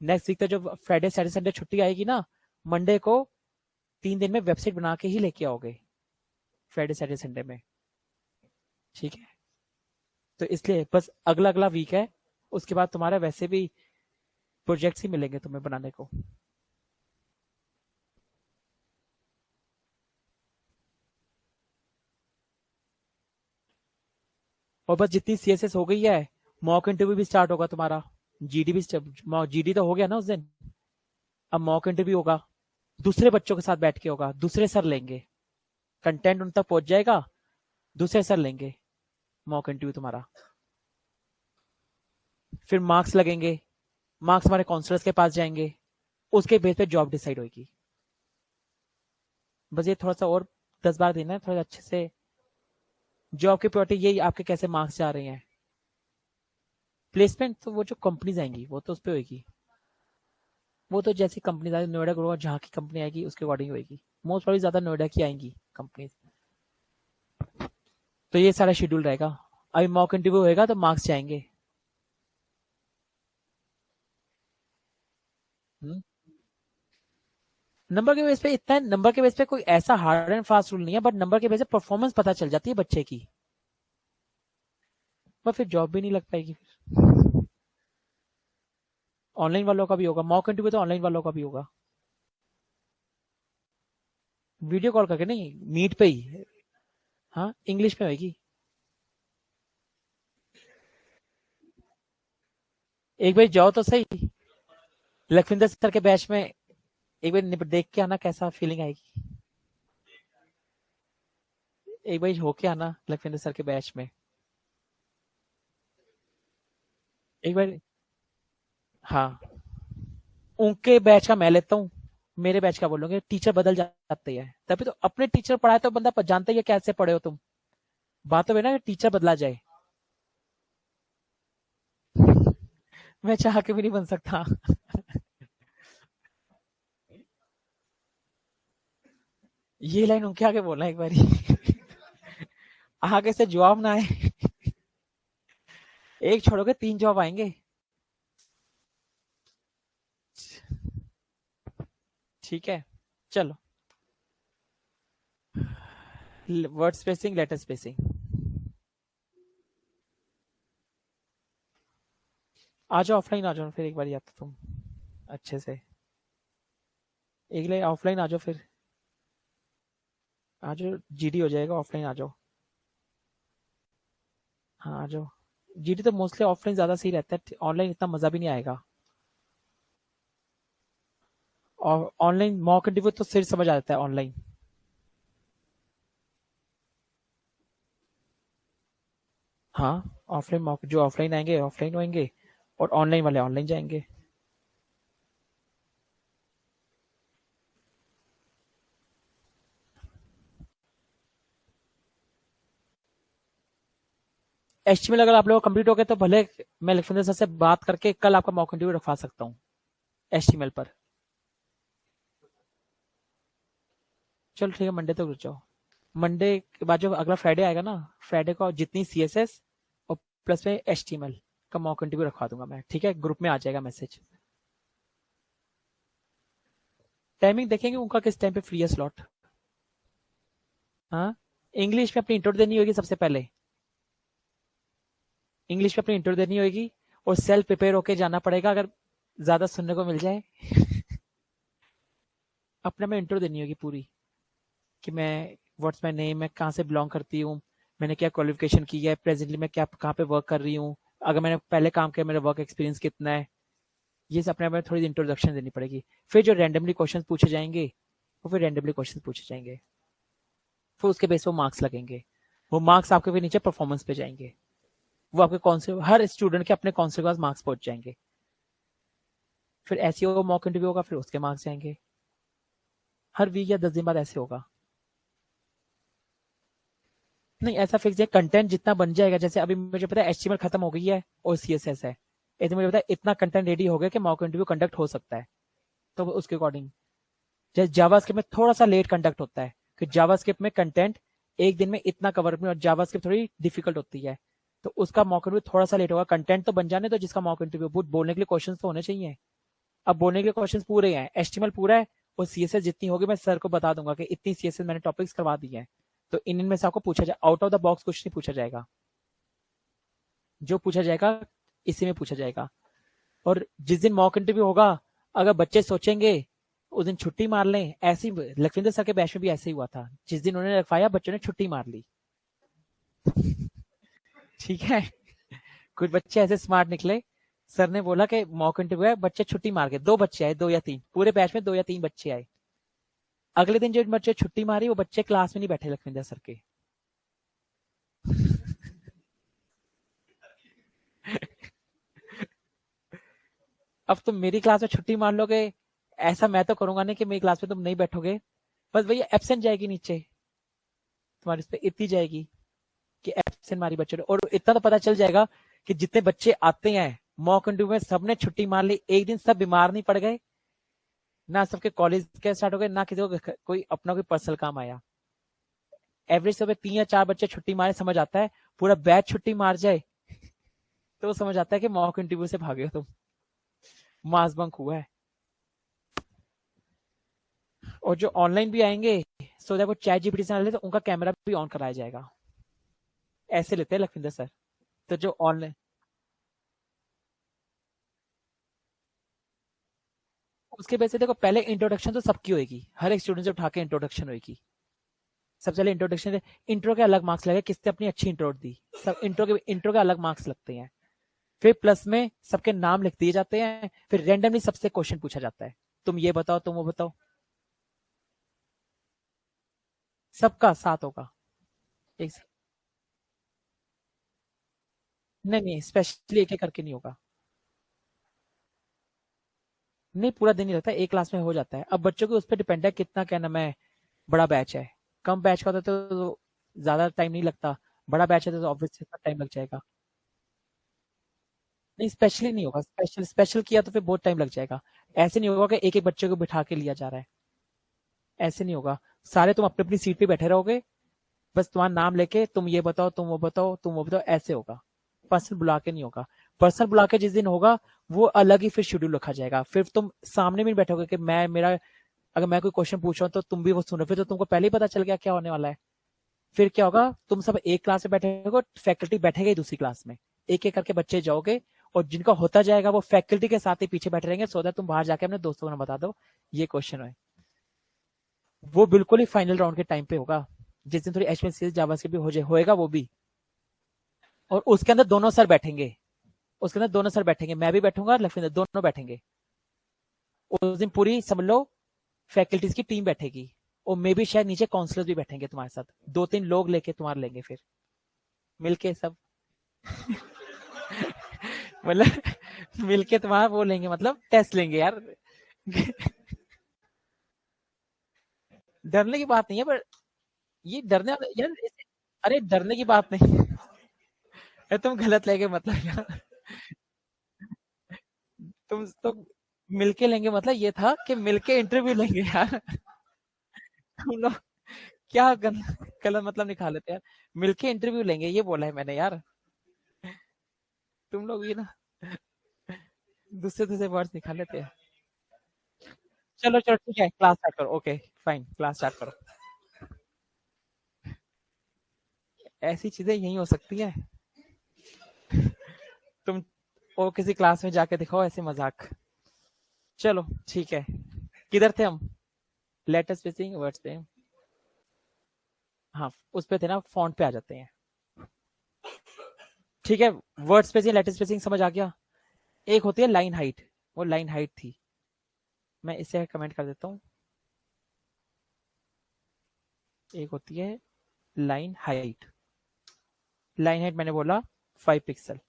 नेक्स्ट वीक तक जो फ्राइडे सैटरडे संडे छुट्टी आएगी ना, मंडे को 3 दिन में वेबसाइट बना के ही लेके आओगे, फ्राइडे सैटरडे संडे में। ठीक है, तो इसलिए बस अगला अगला वीक है, उसके बाद तुम्हारा वैसे भी प्रोजेक्ट्स ही मिलेंगे तुम्हें बनाने को। और बस जितनी सीएसएस हो गई है, मॉक इंटरव्यू भी स्टार्ट होगा तुम्हारा। जीडी भी जीडी तो हो गया ना उस दिन। अब मॉक इंटरव्यू होगा, दूसरे बच्चों के साथ बैठ के होगा, दूसरे सर लेंगे, कंटेंट उन तक पहुंच जाएगा, दूसरे सर लेंगे मॉक इंटरव्यू तुम्हारा। फिर मार्क्स लगेंगे, मार्क्स हमारे काउंसलर्स के पास जाएंगे, उसके बेस पे जॉब डिसाइड होगी। बस ये थोड़ा सा और 10 बार देना है थोड़ा अच्छे से। जॉब की प्रायोरिटी यही, आपके कैसे मार्क्स जा रहे हैं। प्लेसमेंट तो वो जो कंपनीज आएंगी वो तो उस पर होगी। वो तो जैसी कंपनी आएगी, नोएडा ग्रोवर जहाँ की कंपनी आएगी उसके अकॉर्डिंग होगी। मोस्ट प्रॉब्ली ज्यादा नोएडा की आएंगी कंपनीज। तो ये सारा शेड्यूल रहेगा। अभी मॉक इंटरव्यू होएगा तो मार्क्स जाएंगे। हम्म। नंबर के बेस पे इतना है, नंबर के बेस पे कोई ऐसा हार्ड एंड फास्ट रूल नहीं है, बट नंबर के बेस पे परफॉर्मेंस पता चल जाती है बच्चे की। पर फिर जॉब भी नहीं लग पाएगी फिर। ऑनलाइन वालों का भी होगा मॉक इंटरव्यू, तो ऑनलाइन वालों का भी होगा। वीडियो कॉल करके नहीं, मीट पे ही। हाँ, इंग्लिश में होगी। एक बार जाओ तो सही, लखविंदर सर के बैच में एक बार देख के आना कैसा फीलिंग आएगी। एक बार होके आना लखविंदर सर के बैच में एक बार। हाँ, उनके बैच का मैं लेता हूँ, मेरे बैच का बोलोगे। टीचर बदल जाते हैं, तभी तो अपने टीचर पढ़ाए तो बंदा जानता ही है कैसे पढ़े हो तुम। बात तो है ना कि टीचर बदला जाए। मैं चाह के भी नहीं बन सकता। ये लाइन उनके आगे बोलना एक बारी। आगे से जवाब ना आए। एक छोड़ोगे 3 जवाब आएंगे। ठीक है, चलो। Word spacing, letter spacing. आ जाओ ऑफलाइन, आ जाओ फिर एक बार या तो तुम अच्छे से। एक ले ऑफलाइन आ जाओ फिर। आ जाओ, जीडी हो जाएगा, ऑफलाइन आ जाओ। हाँ आ जाओ। जीडी तो मोस्टली ऑफलाइन ज्यादा सही रहता है, ऑनलाइन इतना मजा भी नहीं आएगा। और ऑनलाइन मॉक इंटरव्यू तो सिर समझ आ जाता है ऑनलाइन। हाँ, ऑफलाइन मॉक, जो ऑफलाइन आएंगे ऑफलाइन होंगे, और ऑनलाइन वाले ऑनलाइन जाएंगे। एचटीएमएल अगर आप लोग कंप्लीट हो गए तो भले मैं लक्ष्मण सर से बात करके कल आपका मॉक इंटरव्यू रखवा सकता हूँ एचटीएमएल पर। चलो ठीक है, मंडे तक रुक जाओ। मंडे के बाद जो अगला फ्राइडे आएगा ना, फ्राइडे को जितनी सीएसएस और प्लस में एचटीएमएल का मॉक इंटरव्यू रखवा दूंगा मैं। ठीक है, ग्रुप में आ जाएगा मैसेज। टाइमिंग देखेंगे उनका किस टाइम पे फ्री है स्लॉट। हाँ, इंग्लिश में अपनी इंट्रो देनी होगी सबसे पहले। इंग्लिश में अपनी इंट्रो देनी होगी, और सेल्फ प्रिपेयर होके जाना पड़ेगा अगर ज्यादा सुनने को मिल जाए। अपने में इंट्रो देनी होगी पूरी, कि मैं व्हाट्स माय नेम, मैं कहाँ से बिलोंग करती हूँ, मैंने क्या क्वालिफिकेशन की है, प्रेजेंटली मैं क्या कहाँ पे वर्क कर रही हूँ, अगर मैंने पहले काम किया मेरा वर्क एक्सपीरियंस कितना है, ये सब अपने आप में थोड़ी इंट्रोडक्शन देनी पड़ेगी। फिर जो रैंडमली क्वेश्चन पूछे जाएंगे वो फिर रैंडमली क्वेश्चन पूछे जाएंगे, फिर उसके बेस पर मार्क्स लगेंगे। वो मार्क्स आपके फिर नीचे परफॉर्मेंस पे जाएंगे, वो आपके कौन से हर स्टूडेंट के अपने कौन से पास मार्क्स पहुंच जाएंगे। फिर ऐसे होगा मॉक इंटरव्यू होगा, फिर उसके मार्क्स जाएंगे। हर वीक या 10 दिन बाद ऐसे होगा। नहीं ऐसा फिक्स है, कंटेंट जितना बन जाएगा, जैसे अभी मुझे पता है एचटीएमएल खत्म हो गई है और सीएसएस है, तो मुझे पता है इतना कंटेंट रेडी हो गया कि मॉक इंटरव्यू कंडक्ट हो सकता है। तो उसके अकॉर्डिंग जैसे जावास्क्रिप्ट में थोड़ा सा लेट कंडक्ट होता है, कि जावास्क्रिप्ट में कंटेंट एक दिन में इतना कवर में, और जावास्क्रिप्ट थोड़ी डिफिकल्ट होती है, तो उसका मॉक इंटरव्यू थोड़ा सा लेट होगा। कंटेंट तो बन जाने, तो जिसका मॉक इंटरव्यू बोलने के लिए क्वेश्चन तो होने चाहिए। अब बोलने के लिए क्वेश्चन पूरे हैं, एचटीएमएल पूरा है, और सीएसएस जितनी होगी मैं सर को बता दूंगा कि इतनी सीएसएस मैंने टॉपिक्स करवा दी है, तो इनमें से आपको पूछा जाए, आउट ऑफ द बॉक्स कुछ नहीं पूछा जाएगा, जो पूछा जाएगा इसी में पूछा जाएगा। और जिस दिन मॉक इंटरव्यू होगा, अगर बच्चे सोचेंगे उस दिन छुट्टी मार लें, ऐसे ही लखविंदर सर के बैच में भी ऐसे ही हुआ था, जिस दिन उन्होंने रखवाया बच्चों ने छुट्टी मार ली। ठीक है, कुछ बच्चे ऐसे स्मार्ट निकले, सर ने बोला कि मॉक इंटरव्यू है, बच्चे छुट्टी मार गए, 2 बच्चे आए, 2 या 3, पूरे बैच में 2 या 3 बच्चे आए। अगले दिन जो बच्चे छुट्टी मारी वो बच्चे क्लास में नहीं बैठे लखविंदर सर के। अब तुम मेरी क्लास में छुट्टी मार लोगे, ऐसा मैं तो करूंगा नहीं कि मेरी क्लास में तुम नहीं बैठोगे, बस भैया एब्सेंट जाएगी नीचे, तुम्हारी इस पे इतनी जाएगी कि एब्सेंट मारी बच्चों ने। और इतना तो पता चल जाएगा कि जितने बच्चे आते हैं मॉक इंटरव्यू में, सबने छुट्टी मार ली, एक दिन सब बीमार नहीं पड़ गए, ना सबके कॉलेज के स्टार्ट हो गए, ना किसी को कोई अपना कोई पर्सनल काम आया। एवरेज सब 3 या 4 बच्चे छुट्टी मारे समझ आता है, पूरा बैच छुट्टी मार जाए तो समझ आता है कि मॉक इंटरव्यू से भागे हो तुम, मास बंक हुआ है। और जो ऑनलाइन भी आएंगे, सो दैट वो चैट जीपीटी से ले, तो उनका कैमरा भी ऑन कराया जाएगा। ऐसे लेते हैं लखविंदर सर। तो जो ऑनलाइन, उसके वजह से देखो पहले इंट्रोडक्शन तो सबकी होगी, हर एक स्टूडेंट से उठा के इंट्रोडक्शन होगी। सबसे पहले इंट्रोडक्शन, इंट्रो के अलग मार्क्स लगे, किसने अपनी अच्छी इंट्रो दी, सब इंट्रो के अलग मार्क्स लगते हैं। फिर प्लस में सबके नाम लिख दिए जाते हैं, फिर रेंडमली सबसे क्वेश्चन पूछा जाता है, तुम ये बताओ तुम वो बताओ, सबका साथ होगा। एक नहीं नहीं, स्पेशली एक एक करके नहीं होगा। नहीं पूरा दिन नहीं लगता, एक क्लास में हो जाता है। अब बच्चों के उस पर डिपेंड है कितना, क्या नाम है, बड़ा बैच है, कम बैच का होता है तो ज्यादा टाइम नहीं लगता, बड़ा बैच है तो ऑब्वियसली टाइम लग जाएगा। नहीं स्पेशली नहीं होगा, स्पेशल स्पेशल किया तो फिर बहुत टाइम लग जाएगा। ऐसे नहीं होगा कि एक एक बच्चे को बिठा के लिया जा रहा है, ऐसे नहीं होगा। सारे तुम अपनी अपनी सीट पे बैठे रहोगे, बस तुम्हारा नाम लेके तुम ये बताओ तुम वो बताओ तुम वो बताओ, ऐसे होगा। पर्सन बुला के नहीं होगा। पर्सन बुला के जिस दिन होगा वो अलग ही फिर शेड्यूल रखा जाएगा, फिर तुम सामने भी नहीं बैठोगे कि मैं मेरा, अगर मैं कोई क्वेश्चन पूछ रहा हूँ तो तुम भी वो सुनो, फिर तो तुमको पहले ही पता चल गया क्या होने वाला है। फिर क्या होगा, तुम सब एक क्लास में बैठे, फैकल्टी बैठेगा दूसरी क्लास में, एक एक करके बच्चे जाओगे, और जिनका होता जाएगा वो फैकल्टी के साथ ही पीछे बैठे रहेंगे, सो दैट तुम बाहर जाके अपने दोस्तों को ना बता दो ये क्वेश्चन है। वो बिल्कुल ही फाइनल राउंड के टाइम पे होगा, जिस दिन थोड़ी एचटीएमएल जावास्क्रिप्ट भी होएगा वो भी। और उसके अंदर दोनों सर बैठेंगे, उसके अंदर दोनों सर बैठेंगे, मैं भी बैठूंगा और लक्ष्मी दोनों बैठेंगे। उस दिन पूरी समझ लो फैकल्टीज की टीम बैठेगी, और मे भी शायद नीचे काउंसलर भी बैठेंगे तुम्हारे साथ, 2-3 लोग लेके तुम्हारे लेंगे फिर मिलके सब। मतलब मिलके तुम्हारा वो लेंगे, मतलब टेस्ट लेंगे यार। डरने की बात नहीं है, पर ये डरने वाला यार, अरे डरने की बात नहीं है, तुम गलत लेके मतलब यार, तुम तो मिलके लेंगे मतलब ये था कि मिलके इंटरव्यू लेंगे यार। तुम लोग क्या गलत मतलब निकाल लेते यार, मिलके इंटरव्यू लेंगे ये बोला है मैंने यार। तुम लोग ये ना दूसरे दूसरे वर्ड्स निकाल लेते हैं। चलो चलो ठीक है, क्लास स्टार्ट करो, ओके फाइन, क्लास स्टार्ट करो। ऐसी चीजें यही हो सकती है, तुम और किसी क्लास में जाके दिखाओ ऐसे मजाक। चलो ठीक है, किधर थे हम, लेटेस्ट स्पीचिंग वर्ड्स पे। हाँ उस पे थे ना, फॉन्ट पे आ जाते हैं। ठीक है, वर्ड स्पेसिंग लेटर स्पेसिंग समझ आ गया। एक होती है लाइन हाइट, वो लाइन हाइट थी, मैं इसे कमेंट कर देता हूँ। एक होती है लाइन हाइट, लाइन हाइट मैंने बोला 5 पिक्सल।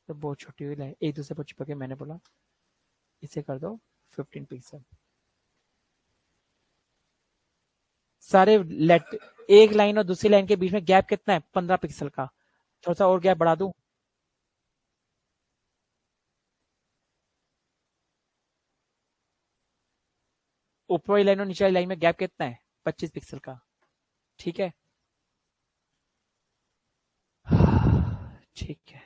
तो बहुत छोटी हुई लाइन एक दूसरे पर चिपक के, मैंने बोला इसे कर दो 15 पिक्सल। सारे लेट एक लाइन और दूसरी लाइन के बीच में गैप कितना है, 15 पिक्सल का। थोड़ा सा और गैप बढ़ा दूं। ऊपर वाली लाइन और नीचे वाली लाइन में गैप कितना है, 25 पिक्सल का। ठीक है। ठीक है।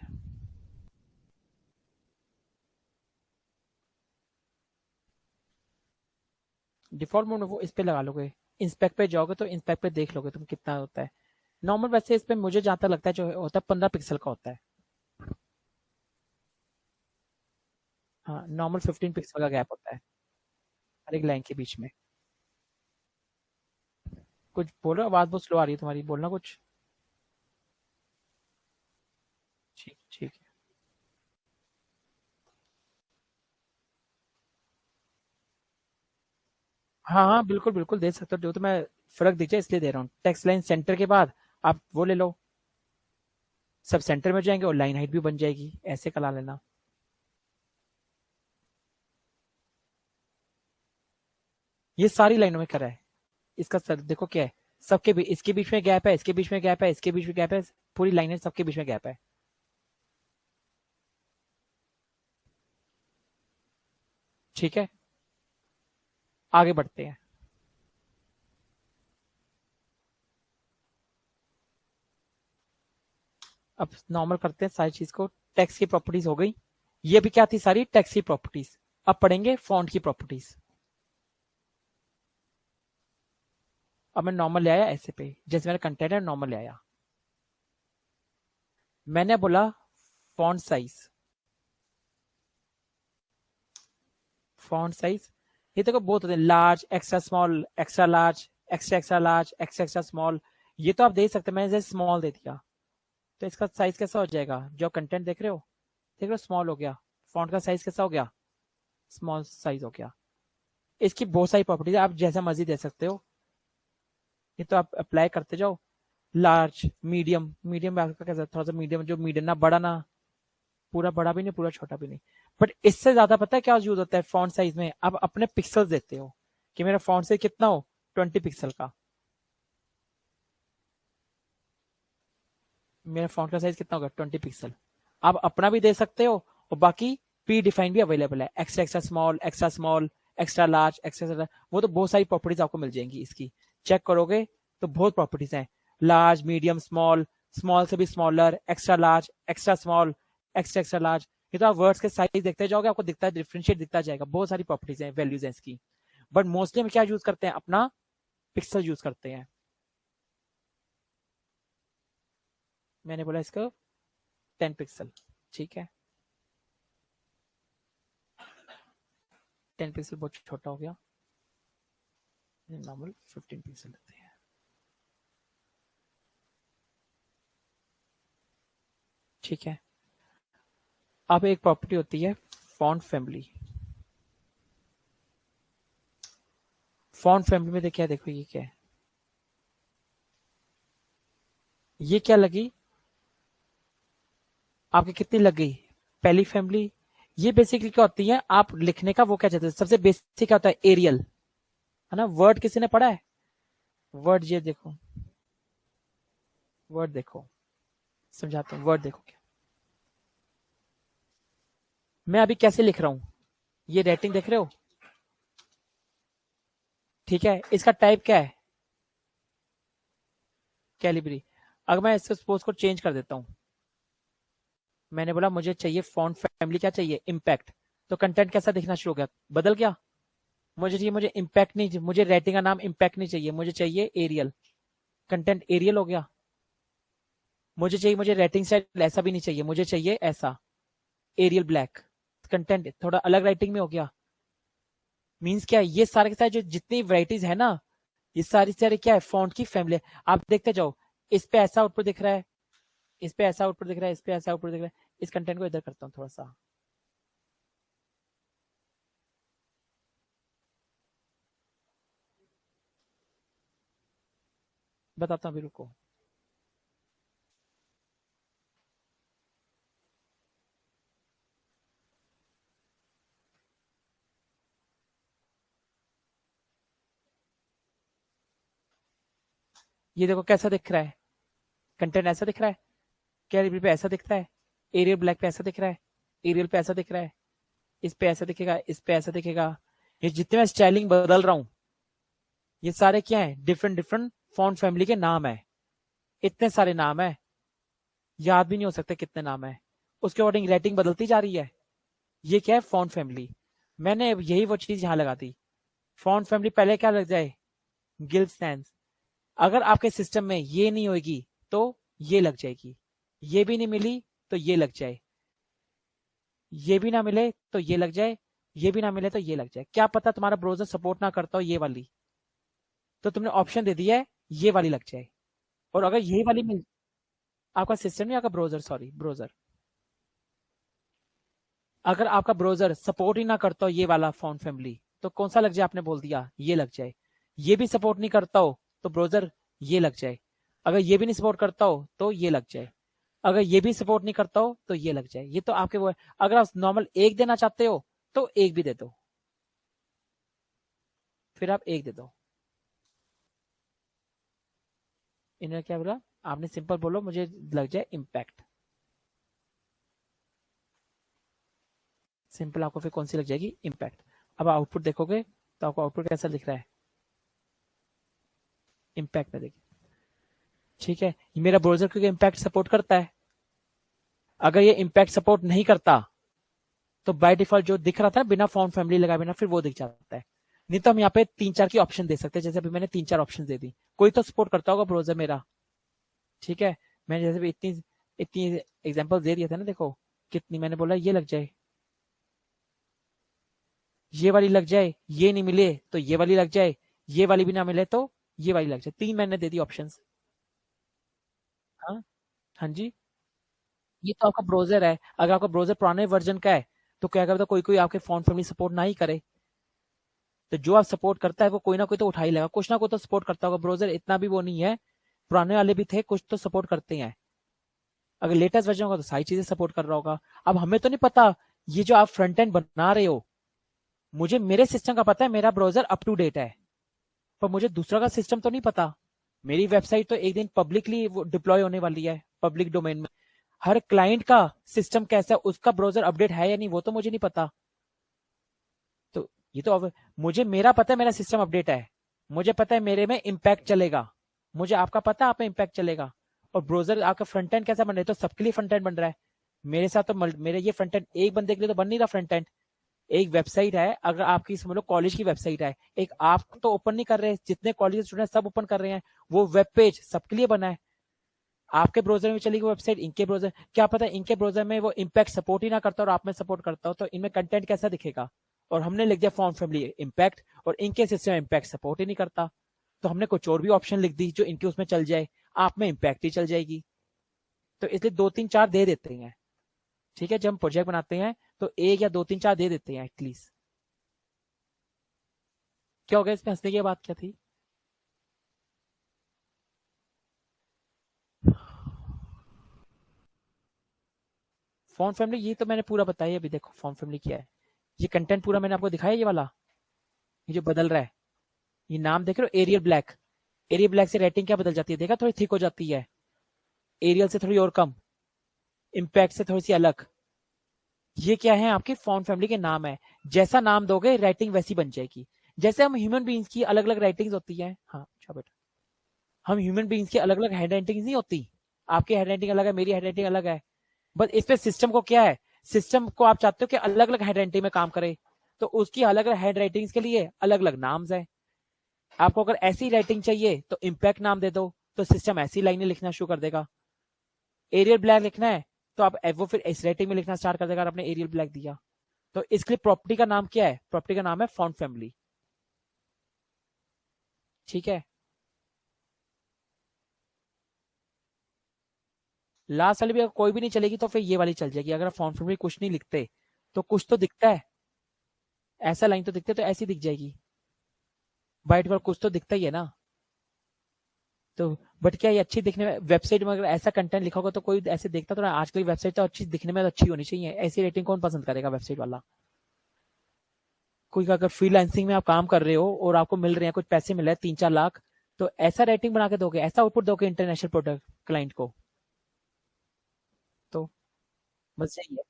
डिफॉल्ट मोड में वो इस पे लगा लोगे, इंस्पेक्ट पे जाओगे तो इंस्पेक्ट पे देख लोगे तुम कितना होता है। नॉर्मल वैसे इस पे मुझे जहां तक लगता है जो होता है 15 पिक्सल का होता है। हाँ नॉर्मल 15 पिक्सल का गैप होता है हर एक लाइन के बीच में। कुछ बोलो, आवाज बहुत स्लो आ रही है तुम्हारी, बोलना कुछ। ठीक ठीक है। हाँ हाँ बिल्कुल बिल्कुल दे सकते हो, जो तो मैं फर्क दीजिए इसलिए दे रहा हूँ। टेक्स्ट लाइन सेंटर के बाद आप वो ले लो, सब सेंटर में हो जाएंगे और लाइन हाइट भी बन जाएगी, ऐसे करा लेना। ये सारी लाइनों में करा है। इसका सर देखो क्या है, सबके बीच, इसके बीच में गैप है, इसके बीच में गैप है, इसके बीच में गैप है, पूरी लाइन है, सबके बीच में गैप है। ठीक है, आगे बढ़ते हैं। अब नॉर्मल करते हैं सारी चीज को। टेक्स्ट की प्रॉपर्टीज हो गई, ये भी क्या थी, सारी टेक्स्ट की प्रॉपर्टीज। अब पढ़ेंगे फॉन्ट की प्रॉपर्टीज। अब मैं नॉर्मल ले आया ऐसे पे, जैसे मेरा कंटेंट है नॉर्मल ले आया। मैंने बोला फॉन्ट साइज, फॉन्ट साइज ये देखो बहुत होते हैं, large, extra small, extra large, extra extra large, extra extra small. ये तो आप दे सकते हैं, मैंने जैसे स्मॉल दे दिया तो इसका साइज कैसा हो जाएगा, जो कंटेंट देख रहे हो, देख रहे हो स्मॉल हो गया। फॉन्ट का साइज कैसा हो गया, स्मॉल साइज हो गया। इसकी बहुत सारी प्रॉपर्टीज आप जैसा मर्जी दे सकते हो, ये तो आप अप्लाई करते जाओ। लार्ज, मीडियम, मीडियम में आपका कैसा, थोड़ा सा मीडियम, जो मीडियम ना बड़ा ना, पूरा बड़ा भी नहीं पूरा छोटा भी नहीं। बट इससे ज्यादा पता है क्या यूज होता है फॉन्ट साइज में, आप अपने पिक्सल्स देते हो कि मेरा फॉन्ट साइज कितना हो, 20 पिक्सल का। मेरा फॉन्ट का साइज कितना होगा, 20 पिक्सल। आप अपना भी दे सकते हो और बाकी प्री डिफाइंड भी अवेलेबल है, extra extra small, extra small, extra large, extra, वो तो बहुत सारी प्रॉपर्टीज आपको मिल जाएंगी इसकी। चेक करोगे तो बहुत प्रॉपर्टीज हैं, लार्ज, मीडियम, स्मॉल, स्मॉल से भी smaller, extra large, extra small, extra extra large. ये तो आप वर्ड्स के साइज देखते जाओगे, आपको दिखता है, डिफरेंशिएट दिखता जाएगा, बहुत सारी प्रॉपर्टीज हैं, वैल्यूज हैं इसकी। बट मोस्टली हम क्या यूज करते हैं, अपना पिक्सल यूज करते हैं। मैंने बोला इसको 10 पिक्सल। ठीक है, 10 पिक्सल बहुत छोटा हो गया, नॉर्मल 15 पिक्सल लेते हैं। ठीक है, अब एक प्रॉपर्टी होती है फॉन्ट फैमिली। फॉन्ट फैमिली में देखिए, देखो ये क्या है, ये क्या लगी आपकी, कितनी लग गई, पहली फैमिली। ये बेसिकली क्या होती है, आप लिखने का वो क्या चाहते हैं, सबसे बेसिक क्या होता है, एरियल, है ना। वर्ड किसी ने पढ़ा है, वर्ड ये देखो, वर्ड देखो, समझाता हूँ, वर्ड देखो क्या, मैं अभी कैसे लिख रहा हूं, ये राइटिंग देख रहे हो। ठीक है, इसका टाइप क्या है, कैलिब्री। अगर मैं इसको सपोज को चेंज कर देता हूं, मैंने बोला मुझे चाहिए फॉन्ट फैमिली, क्या चाहिए, इम्पैक्ट। तो कंटेंट कैसा दिखना शुरू हो गया, बदल गया। मुझे चाहिए, मुझे इम्पैक्ट नहीं, मुझे राइटिंग का नाम इम्पैक्ट नहीं चाहिए, मुझे चाहिए एरियल, कंटेंट एरियल हो गया। मुझे चाहिए, मुझे राइटिंग स्टाइल ऐसा भी नहीं चाहिए, मुझे चाहिए ऐसा, एरियल ब्लैक, कंटेंट थोड़ा अलग राइटिंग में हो गया। मीन्स क्या है, ये सारे के सारे जो जितनी वैरायटीज है ना, ये सारी सारी क्या है, फॉन्ट की फैमिली है। आप देखते जाओ, इस पे ऐसा आउटपुट दिख रहा है, इस पे ऐसा आउटपुट दिख रहा है, इस पे ऐसा आउटपुट दिख रहा है। इस कंटेंट को इधर करता हूँ थोड़ा सा, बताता हूँ अभी, रुको। ये देखो कैसा दिख रहा है, कंटेंट ऐसा दिख रहा है, कैलिब्री पे ऐसा दिखता है, एरियल ब्लैक पे ऐसा दिख रहा है, एरियल पे ऐसा दिख रहा है, इस पे ऐसा दिखेगा, इस पे ऐसा दिखेगा। ये जितने मैं स्टाइलिंग बदल रहा हूँ, ये सारे क्या है, डिफरेंट डिफरेंट फॉन्ट फैमिली के नाम है। इतने सारे नाम है, याद भी नहीं हो सकते कितने नाम है। उसके अकॉर्डिंग रेटिंग बदलती जा रही है। ये क्या है, फॉन्ट फैमिली। मैंने यही वो चीज यहाँ लगा दी। फॉन्ट फैमिली पहले क्या लग जाए, गिल्ड स्टैंड। अगर आपके सिस्टम में ये नहीं होगी तो ये लग जाएगी, ये भी नहीं मिली तो ये लग जाए, ये भी ना मिले तो ये लग जाए, ये भी ना मिले तो ये लग जाए। क्या पता तुम्हारा ब्राउजर सपोर्ट ना करता हो ये वाली, तो तुमने ऑप्शन दे दिया है ये वाली लग जाए। और अगर यही वाली मिल, आपका सिस्टम नहीं, आपका ब्राउजर, सॉरी ब्राउजर, अगर आपका ब्राउजर सपोर्ट ही ना करता हो ये वाला फॉन्ट फैमिली, तो कौन सा लग जाए, आपने बोल दिया ये लग जाए। ये भी सपोर्ट नहीं करता हो तो ब्राउजर ये लग जाए। अगर ये भी नहीं सपोर्ट करता हो तो ये लग जाए। अगर ये भी सपोर्ट नहीं करता हो तो ये लग जाए। ये तो आपके वो है। अगर आप नॉर्मल एक देना चाहते हो तो एक भी दे दो, फिर आप एक दे दो। इन्होंने क्या बोला, आपने सिंपल बोलो मुझे लग जाए इम्पैक्ट। सिंपल आपको फिर कौन सी लग जाएगी, इम्पैक्ट। अब आउटपुट देखोगे तो आपको आउटपुट कैसा दिख रहा है, इम्पैक्ट में देखिए। ठीक है, ये मेरा ब्राउजर क्योंकि इम्पैक्ट सपोर्ट करता है। अगर ये इम्पैक्ट सपोर्ट नहीं करता तो बाय डिफॉल्ट जो दिख रहा था बिना फॉन्ट फैमिली लगाए बिना, फिर वो दिख जाता है। नहीं तो हम यहाँ पे 3-4 की ऑप्शन दे सकते हैं, जैसे अभी मैंने 3-4 ऑप्शन दे दी। कोई तो सपोर्ट करता होगा ब्राउजर मेरा। ठीक है, मैंने जैसे भी इतनी इतनी एग्जांपल दे दिया था ना, देखो कितनी मैंने बोला ये लग जाए, ये वाली लग जाए, ये नहीं मिले तो ये वाली लग जाए, ये वाली भी ना मिले तो ये वाली लग जाए। 3 मैंने दे दी ऑप्शंस। हाँ, हाँ जी। ये तो आपका ब्राउजर है। अगर आपका ब्राउजर पुराने वर्जन का है तो क्या करता, कोई कोई आपके फोन फैमिली सपोर्ट ना ही करे, तो जो आप सपोर्ट करता है वो कोई ना कोई तो उठा ही लेगा, कुछ ना कोई तो सपोर्ट करता होगा। ब्राउजर इतना भी वो नहीं है, पुराने वाले भी थे कुछ तो सपोर्ट करते हैं। अगर लेटेस्ट वर्जन होगा तो सारी चीजें सपोर्ट कर रहा होगा। अब हमें तो नहीं पता, ये जो आप फ्रंट एंड बना रहे हो, मुझे मेरे सिस्टम का पता है, मेरा ब्राउजर अप टू डेट है, पर मुझे दूसरा का सिस्टम तो नहीं पता। मेरी वेबसाइट तो एक दिन पब्लिकली डिप्लॉय होने वाली है, पब्लिक डोमेन में। हर क्लाइंट का सिस्टम कैसा है, उसका ब्राउजर अपडेट है या नहीं, वो तो मुझे नहीं पता। तो ये तो अब मुझे मेरा पता है मेरा सिस्टम अपडेट है, मुझे पता है मेरे में इम्पैक्ट चलेगा, मुझे आपका पता है आप में इम्पैक्ट चलेगा। और ब्राउजर आपका फ्रंट एंड कैसा बन रहा है, तो सबके लिए फ्रंट एंड बन रहा है। मेरे साथ तो मेरे ये फ्रंट एंड एक बंदे के लिए तो बन नहीं रहा फ्रंट एंड। एक वेबसाइट है, अगर आपकी समझ लो कॉलेज की वेबसाइट है, एक आप तो ओपन नहीं कर रहे, जितने कॉलेज स्टूडेंट सब ओपन कर रहे हैं, वो वेब पेज सबके लिए बना है। आपके ब्राउजर में चलेगी वेबसाइट, इनके ब्राउजर क्या पता इनके ब्राउजर में वो इम्पैक्ट सपोर्ट ही ना करता और आप में सपोर्ट करता हो, तो इनमें कंटेंट कैसा दिखेगा। और हमने लिख दिया फॉन्ट फैमिली इम्पैक्ट, और इनके सिस्टम में इम्पैक्ट सपोर्ट ही नहीं करता, तो हमने कुछ और भी ऑप्शन लिख दी जो इनके उसमें चल जाए, आप में इम्पैक्ट ही चल जाएगी। तो इसलिए 2-3-4 दे देते हैं। ठीक है, जब हम प्रोजेक्ट बनाते हैं तो 1 या 2-3-4 दे देते हैं एटलीस्ट। क्या हो गया इसमें, हंसने की बात क्या थी। फॉन्ट फैमिली ये तो मैंने पूरा बताया, अभी देखो फॉन्ट फैमिली क्या है। ये कंटेंट पूरा मैंने आपको दिखाया, ये वाला, ये जो बदल रहा है, ये नाम देख रहे हो, एरियल ब्लैक। एरियल ब्लैक से रेटिंग क्या बदल जाती है, देखा, थोड़ी थिक हो जाती है, एरियल से थोड़ी और कम, इम्पैक्ट से थोड़ी सी अलग। ये क्या है, आपके फॉन्ट फैमिली के नाम है। जैसा नाम दोगे राइटिंग वैसी बन जाएगी। जैसे हम ह्यूमन बींग्स की अलग अलग राइटिंग्स होती है, हाँ अच्छा बेटा, हम ह्यूमन बींग्स की अलग अलग हैंड राइटिंग नहीं होती, आपकी हैंड राइटिंग अलग है, मेरी हैंड राइटिंग अलग है, बस इस पे सिस्टम को क्या है, सिस्टम को आप चाहते हो कि अलग अलग हैंड राइटिंग में काम करे, तो उसकी अलग अलग हैंड राइटिंग्स के लिए अलग अलग नाम्स है। आपको अगर ऐसी राइटिंग चाहिए तो इम्पैक्ट नाम दे दो, तो सिस्टम ऐसी लाइनें लिखना शुरू कर देगा। एरियल ब्लैक लिखना है तो आप वो फिर इस राइटिंग में लिखना स्टार्ट कर देगा, आपने एरियल ब्लैक दिया। तो इसके लिए प्रॉपर्टी का नाम क्या है? प्रॉपर्टी का नाम है फॉन्ट फैमिली। ठीक है, लास्ट वाली भी अगर कोई भी नहीं चलेगी तो फिर ये वाली चल जाएगी। अगर फॉन्ट फैमिली कुछ नहीं लिखते तो कुछ तो दिखता है, ऐसा लाइन तो दिखते, तो ऐसी दिख जाएगी, वाइट पर कुछ तो दिखता ही है ना। तो बट क्या ये अच्छी दिखने में, वेबसाइट में अगर ऐसा कंटेंट लिखा होगा तो कोई ऐसे देखता तो ना। आजकल वेबसाइट तो अच्छी दिखने में तो अच्छी होनी चाहिए, ऐसी रेटिंग कौन पसंद करेगा वेबसाइट वाला? कोई अगर फ्रीलांसिंग में आप काम कर रहे हो और आपको मिल रहे हैं, कुछ पैसे मिल रहे हैं 3-4 लाख, तो ऐसा रेटिंग बना के दोगे, ऐसा आउटपुट दोगे इंटरनेशनल प्रोडक्ट क्लाइंट को? तो बस यही है,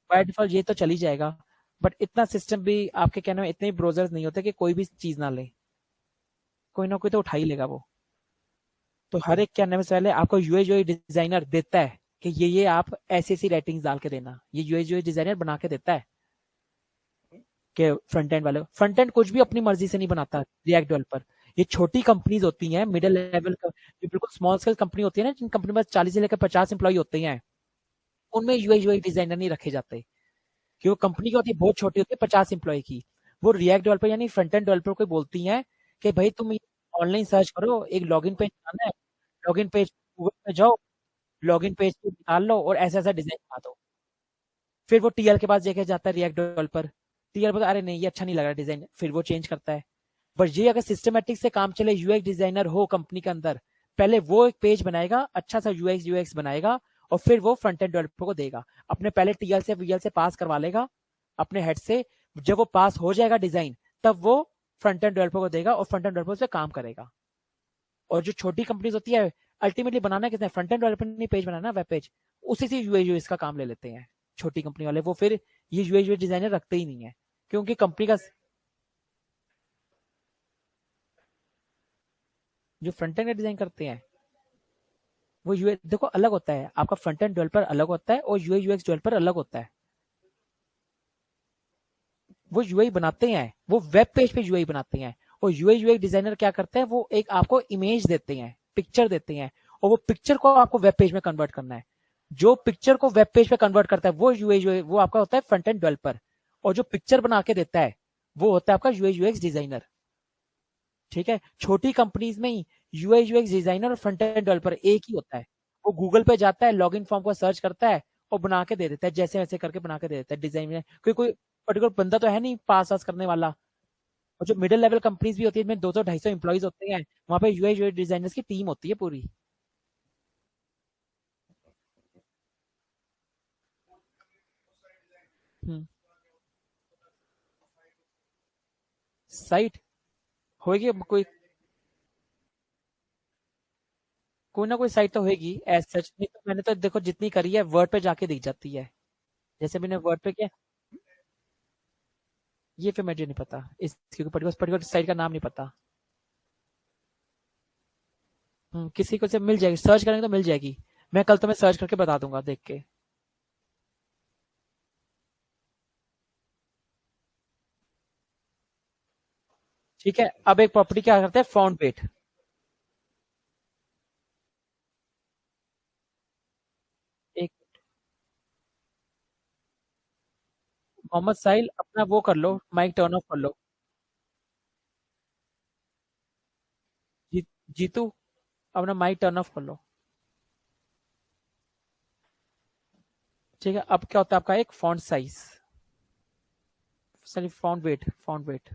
बाय डिफॉल्ट ये तो चल ही जाएगा। बट इतना सिस्टम भी आपके कहने में, इतने ब्राउजर्स नहीं होते कि कोई भी चीज ना ले, कोई ना कोई तो उठा ही लेगा वो। तो हर एक कहने में से पहले आपको यूआई यूएक्स डिजाइनर देता है कि ये आप ऐसी ऐसी रेटिंग्स डाल के देना, ये यूआई यूएक्स डिजाइनर बना के देता है कि फ्रंट एंड वाले, फ्रंट एंड कुछ भी अपनी मर्जी से नहीं बनाता रिएक्ट डेवलपर। ये छोटी कंपनीज होती हैं, मिडिल लेवल का, जो बिल्कुल स्मॉल स्केल कंपनी होती है ना, जिन कंपनी में 40 से लेकर 50 एम्प्लॉय होते हैं, उनमें यूआई यूएक्स डिजाइनर नहीं रखे जाते, कि वो कंपनी की होती है बहुत छोटी होती है, 50 एम्प्लॉय की। वो रिएक्ट डेवलपर यानी फ्रंट एंड डेवलपर को बोलती हैं कि भाई तुम ऑनलाइन सर्च करो, एक लॉगिन पेज बनाना है, लॉगिन पेज गूगल पे जाओ, लॉगिन पेज पे निकाल लो और ऐसा ऐसा डिजाइन बना दो। फिर वो टीएल के पास लेके जाता है रिएक्ट डेवलपर, टीएल बोलता है अरे नहीं ये अच्छा नहीं लग रहा डिजाइन, फिर वो चेंज करता है। पर ये अगर सिस्टमेटिक से काम चले, यूएक्स डिजाइनर हो कंपनी के अंदर, पहले वो एक पेज बनाएगा, अच्छा सा यूएक्स यूएक्स बनाएगा, और फिर वो फ्रंट एंड डेवलपर को देगा। अपने पहले टीएल से वीएल से पास करवा लेगा अपने हेड से। जब वो पास हो जाएगा डिजाइन, तब वो फ्रंट एंड डेवलपर को देगा और फ्रंट एंड डेवलपर उस पर काम करेगा। और जो छोटी कंपनीज होती है, अल्टीमेटली बनाना किसने? फ्रंट एंड डेवलपर ने पेज बनाना, वेब पेज, उसी से यूआई यूएक्स का काम ले लेते हैं छोटी कंपनी वाले। वो फिर ये यूआई यूएक्स डिजाइनर रखते ही नहीं है, क्योंकि कंपनी का जो फ्रंट एंड डिजाइन करते हैं वो यूआई देखो अलग होता है, आपका फ्रंट एंड डेवलपर अलग होता है और यूआई यूएक्स डेवलपर अलग होता है। वो यूआई बनाते हैं, वो वेब पेज पे यूआई बनाते हैं। और यूआई यूएक्स डिजाइनर क्या करते हैं, वो एक आपको इमेज देते हैं, पिक्चर देते हैं, और वो पिक्चर को आपको वेब पेज में कन्वर्ट करना है। जो पिक्चर को वेब पेज पे कन्वर्ट करता है वो यूआई, वो आपका होता है फ्रंट एंड डेवलपर। और जो पिक्चर बना के देता है वो होता है आपका यूआई यूएक्स डिजाइनर। ठीक है, छोटी कंपनीज में ही यूआई यूएक्स डिजाइनर और फ्रंट एंड डेवलपर एक ही होता है। वो गूगल पे जाता है, लॉगिन फॉर्म को सर्च करता है और बना के दे देता है, जैसे वैसे करके बना के दे देता है डिजाइन में। कोई पर्टिकुलर बंदा तो है नहीं पास वास करने वाला। और जो मिडिल लेवल कंपनीज भी होती है, इसमें 200-250 एम्प्लॉइज होते हैं, वहां पे यूआई यूएक्स डिजाइनर्स की टीम होती है पूरी। हम्म, साइट होगी कोई, कोई ना कोई साइट तो होगी एज सच। नहीं तो मैंने तो देखो जितनी करी है वर्ड पे जाके दिख जाती है, जैसे मैंने वर्ड पे किया। ये फिर मुझे नहीं पता, इसकी पर्टिकुलर पर्टिकुलर साइट का नाम नहीं पता। किसी को से मिल जाएगी, सर्च करेंगे तो मिल जाएगी। मैं कल तुम्हें सर्च करके बता दूंगा देख के। ठीक है, अब एक प्रॉपर्टी क्या करते हैं, फॉन्ट वेट। एक मोहम्मद साहिल अपना वो कर लो, माइक टर्न ऑफ कर लो। जी, जीतू अपना माइक टर्न ऑफ कर लो। ठीक है, अब क्या होता है आपका एक font size, sorry font weight, font weight.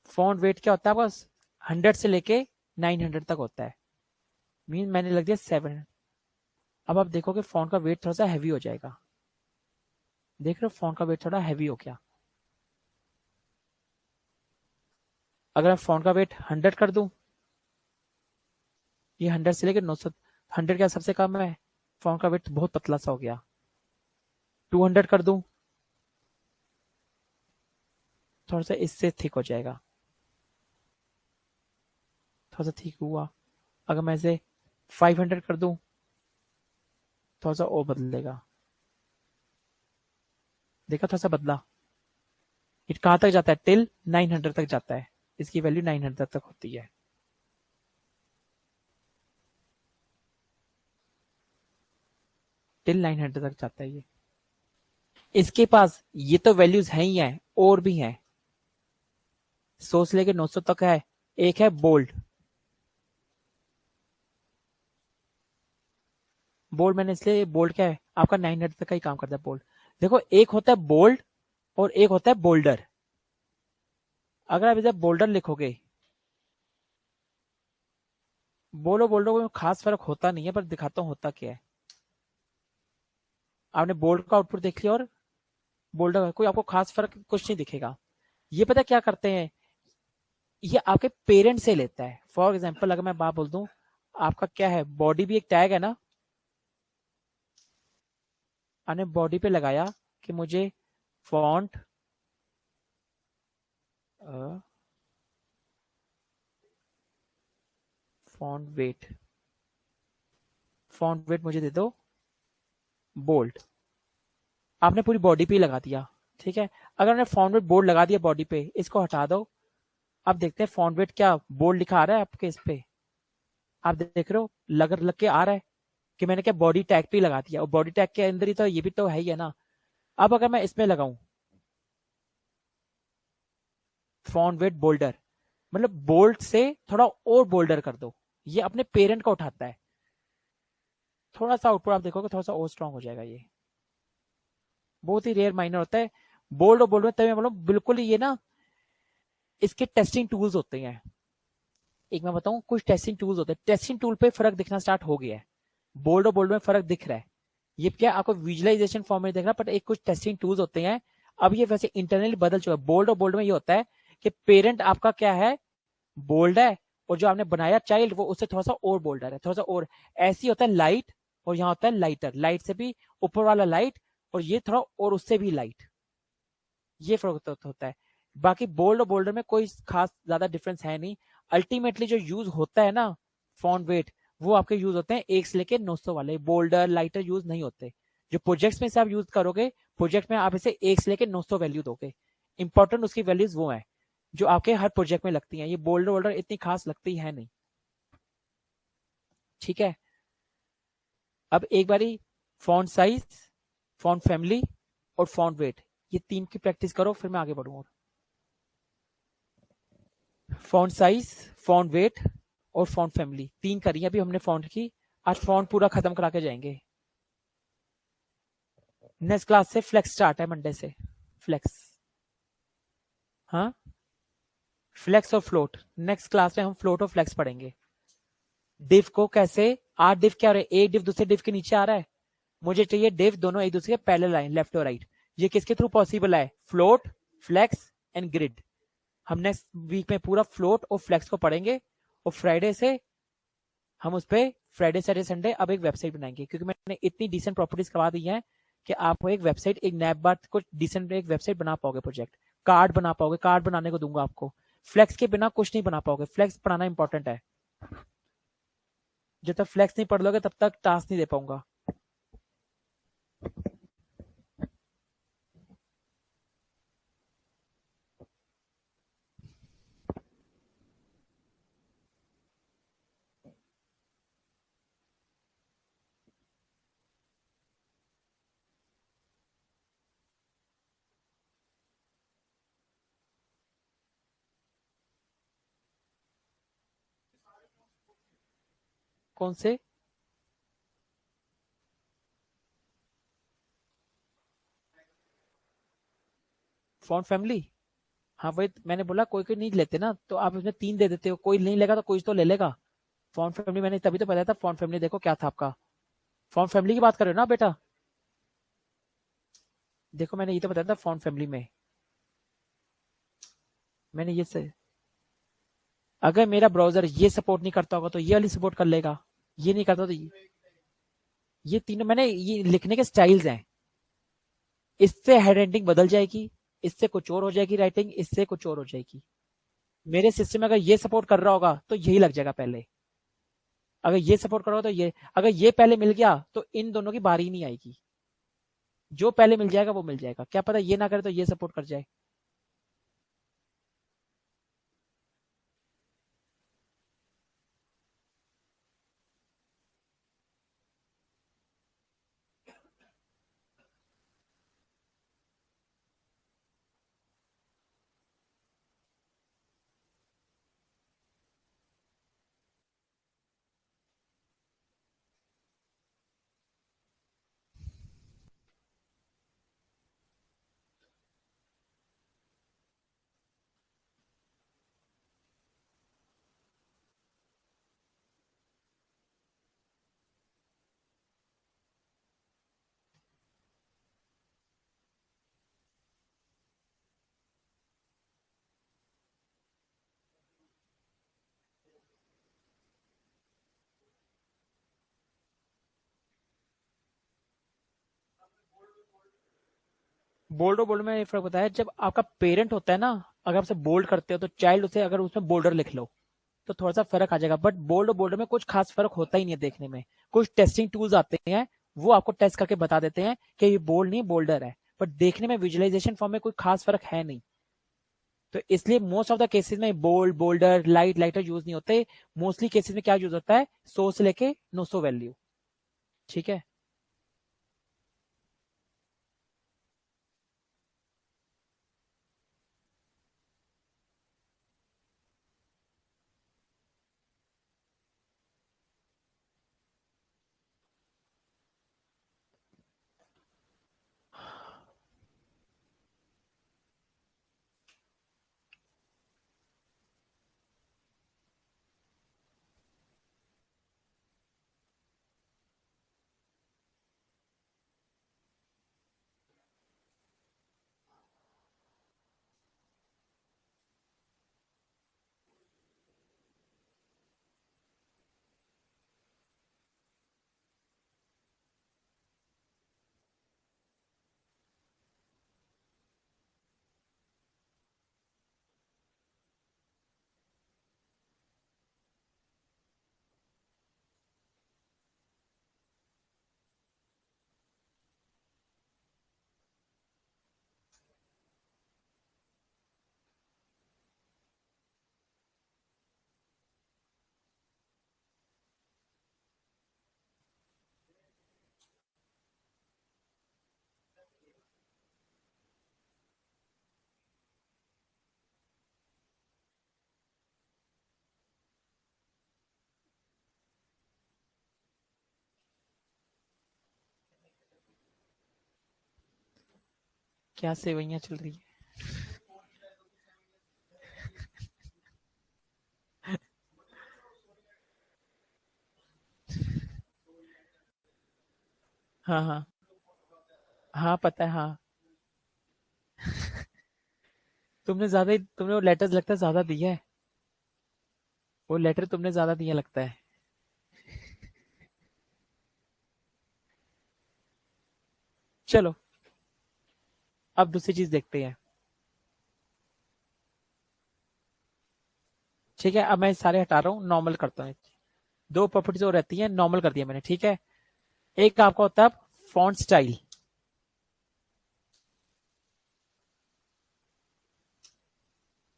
Font weight क्या होता है आपका, 100 से लेके 900 तक होता है। मीन मैंने लग दिया 7। अब आप देखोगे फॉन्ट का वेट थोड़ा सा हैवी हो जाएगा। देख रहे हो फॉन्ट का वेट थोड़ा हैवी हो गया। अगर आप फॉन्ट का वेट 100 कर दूं, ये 100 से लेकर 900, 100 क्या सबसे कम है, फॉन्ट का वेट बहुत पतला सा हो गया। 200 कर दूं, थोड़ा सा इससे थिक हो जाएगा, थोड़ा सा थिक हुआ। अगर मैं इसे 500 कर दूं, थोड़ा सा और बदलेगा। देखा, थोड़ा सा बदला। ये कहाँ तक जाता है, टिल 900 तक जाता है, इसकी वैल्यू 900 तक होती है। टिल 900 तक जाता है ये। इसके पास ये तो वैल्यूज हैं ही हैं, और भी हैं। 100 से लेके 900 तक है। एक है बोल्ड। बोल्ड मैंने इसलिए, बोल्ड क्या है आपका 900 तक का ही काम करता है बोल्ड। देखो एक होता है बोल्ड और एक होता है बोल्डर। अगर आप इधर बोल्डर लिखोगे, बोलो बोल्डर में खास फर्क होता नहीं है, पर दिखाता हूं होता क्या है। आपने बोल्ड का आउटपुट देख लिया और बोल्डर का, कोई आपको खास फर्क कुछ नहीं दिखेगा। ये पता क्या करते हैं, ये आपके पेरेंट से लेता है। फॉर एग्जाम्पल अगर मैं बात बोल दूं, आपका क्या है, बॉडी भी एक टैग है ना। आपने बॉडी पे लगाया कि मुझे font font weight, font weight मुझे दे दो बोल्ड। आपने पूरी बॉडी पे ही लगा दिया, ठीक है। अगर आपने फॉन्ट वेट बोल्ड लगा दिया बॉडी पे, इसको हटा दो। अब देखते हैं फॉन्ट वेट क्या बोल्ड लिखा आ रहा है आपके इस पे। आप देख रहे हो लग के आ रहा है कि मैंने क्या बॉडी टैग पे ही लगा दिया, और बॉडी टैग के अंदर ही तो ये भी तो है ही है ना। अब अगर मैं इसमें लगाऊं फॉन्ट वेट बोल्डर, मतलब बोल्ड से थोड़ा और बोल्डर कर दो, ये अपने पेरेंट को उठाता है। थोड़ा सा आउटपुट आप देखोगे थोड़ा सा और स्ट्रांग हो जाएगा ये। बहुत ही रेयर माइनर होता है। बोल्ड और बोल्ड में तभी मतलब बिल्कुल ही ये ना, इसके टेस्टिंग टूल्स होते हैं। एक मैं बताऊं, कुछ टेस्टिंग टूल्स होते हैं, टेस्टिंग टूल पे फर्क दिखना स्टार्ट हो गया है। बोल्ड और बोल्ड में फर्क दिख रहा है। ये क्या आपको विजुअलाइजेशन फॉर्म में देख रहा, बट एक कुछ टेस्टिंग टूल्स होते हैं। अब ये वैसे इंटरनली बदल चुका है। बोल्ड और बोल्ड में ये होता है कि पेरेंट आपका क्या है, बोल्ड है, और जो आपने बनाया चाइल्ड वो उससे थोड़ा सा और बोल्डर है, थोड़ा सा और। ऐसी होता है लाइट, और यहाँ होता है लाइटर, लाइट से भी ऊपर वाला लाइट, और ये थोड़ा और उससे भी लाइट। ये फर्क होता है। बाकी बोल्ड और बोल्डर में कोई खास ज्यादा डिफरेंस है नहीं। अल्टीमेटली जो यूज होता है ना फॉन्ट वेट, वो आपके यूज होते हैं 1 से लेके 900 वाले, बोल्डर लाइटर यूज नहीं होते। जो प्रोजेक्ट्स में से आप यूज करोगे, प्रोजेक्ट में आप इसे 1 से लेके 900 वैल्यू दोगे। इंपॉर्टेंट उसकी वैल्यूज वो है जो आपके हर प्रोजेक्ट में लगती हैं। ये बोल्डर वोल्डर इतनी खास लगती है नहीं, ठीक है। अब एक बारी फॉन्ट साइज, फॉन्ट फैमिली और फॉन्ट वेट, ये तीन की प्रैक्टिस करो, फिर मैं आगे बढ़ूंगा। फॉन्ट साइज, फॉन्ट वेट और फॉन्ट फैमिली, तीन करी अभी हमने फॉन्ट की। आज फॉन्ट पूरा खत्म करा के जाएंगे। नेक्स्ट क्लास से फ्लेक्स स्टार्ट है, मंडे से फ्लेक्स। हाँ, फ्लेक्स और फ्लोट। नेक्स्ट क्लास में हम फ्लोट और फ्लेक्स पढ़ेंगे। डिव को कैसे, आठ डिव क्या हो रहा है, एक डिव दूसरे डिव के नीचे आ रहा है, मुझे चाहिए डिव दोनों एक दूसरे के पैरेलल लाइन, लेफ्ट और राइट। ये किसके थ्रू पॉसिबल है, फ्लोट, फ्लेक्स एंड ग्रिड। हम नेक्स्ट वीक में पूरा फ्लोट और फ्लेक्स को पढ़ेंगे, और फ्राइडे से हम उस पर फ्राइडे सैटरडे संडे अब एक वेबसाइट बनाएंगे, क्योंकि मैंने इतनी डिसेंट प्रॉपर्टीज करवा दी हैं कि आपको एक वेबसाइट, एक नैप बात को डिसेंट एक वेबसाइट बना पाओगे, प्रोजेक्ट कार्ड बना पाओगे, कार्ड बनाने को दूंगा आपको। फ्लेक्स के बिना कुछ नहीं बना पाओगे, फ्लेक्स पढ़ाना इंपॉर्टेंट है। जब तक फ्लेक्स नहीं पढ़ लोगे तब तक टास्क नहीं दे पाऊंगा। कौन से, फॉन्ट फैमिली? हाँ वही मैंने बोला, कोई कोई नहीं लेते ना, तो आप उसमें तीन दे देते हो, कोई नहीं लेगा तो कोई तो ले लेगा। फॉन्ट फैमिली मैंने तभी तो बताया था, फॉन्ट फैमिली देखो क्या था आपका। फॉन्ट फैमिली की बात कर रहे हो ना बेटा, देखो मैंने ये तो बताया था फॉन्ट फैमिली में। मैंने ये से, अगर मेरा ब्राउजर ये सपोर्ट नहीं करता होगा तो ये वाली सपोर्ट कर लेगा, ये नहीं करता तो ये तीनों मैंने, ये लिखने के स्टाइल्स हैं। इससे हेड राइटिंग बदल जाएगी, इससे कुछ और हो जाएगी राइटिंग, इससे कुछ और हो जाएगी। मेरे सिस्टम में अगर ये सपोर्ट कर रहा होगा तो यही लग जाएगा पहले, अगर ये सपोर्ट कर रहा होगा तो ये, अगर ये पहले मिल गया तो इन दोनों की बारी नहीं आएगी। जो पहले मिल जाएगा वो मिल जाएगा, क्या पता ये ना करे तो ये सपोर्ट कर जाए। बोल्ड और बोल्ड में ये फर्क बताया, जब आपका पेरेंट होता है ना, अगर आपसे बोल्ड करते हो तो चाइल्ड उसे अगर उसमें बोल्डर लिख लो तो थोड़ा सा फर्क आ जाएगा, बट बोल्ड और बोल्डर में कुछ खास फर्क होता ही नहीं है देखने में। कुछ टेस्टिंग टूल्स आते हैं, वो आपको टेस्ट करके बता देते हैं कि ये बोल्ड नहीं बोल्डर है, बट देखने में विजुअलाइजेशन फॉर्म में कोई खास फर्क है नहीं। तो इसलिए मोस्ट ऑफ द केसेस में bold bolder light lighter use नहीं होते। मोस्टली केसेस में क्या यूज होता है, 100 से लेके 900 वैल्यू। ठीक है। क्या सेवैयां चल रही है। हाँ हाँ। हाँ पता है हाँ। तुमने वो लेटर्स लगता है ज्यादा दिया है। वो लेटर तुमने ज्यादा दिया लगता है। चलो, अब दूसरी चीज देखते हैं। ठीक है, अब मैं सारे हटा रहा हूँ, नॉर्मल करता हूँ। दो प्रॉपर्टीज और रहती हैं, नॉर्मल कर दिया मैंने। ठीक है। एक आपका होता है फॉन्ट स्टाइल।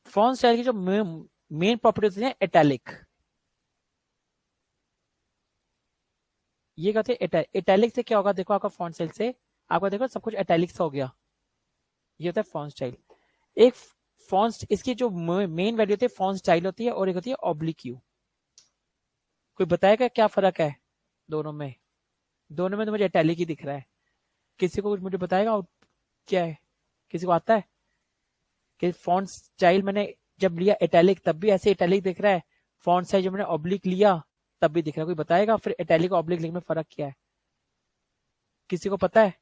फॉन्ट स्टाइल की जो मेन प्रॉपर्टी होती है इटैलिक। ये कहते हैं इटैलिक से क्या होगा, देखो आपका फॉन्ट स्टाइल से आपका देखो सब कुछ इटैलिक सा हो गया। ये होता है फॉन्ट स्टाइल। एक फॉन्ट, इसकी जो मेन वैल्यू होती है फॉन्ट स्टाइल होती है, और एक होती है ऑब्लिक यू। कोई बताएगा क्या फर्क है दोनों में? दोनों में तो मुझे इटैलिक ही दिख रहा है। किसी को कुछ मुझे बताएगा और क्या है? किसी को आता है कि फॉन्ट स्टाइल मैंने जब लिया इटैलिक तब भी ऐसे इटैलिक दिख रहा है, फॉन्ट साइज जब मैंने ऑब्लिक लिया तब भी दिख रहा है? कोई बताएगा फिर इटैलिक और ऑब्लिक लिखने में फर्क क्या है? किसी को पता है?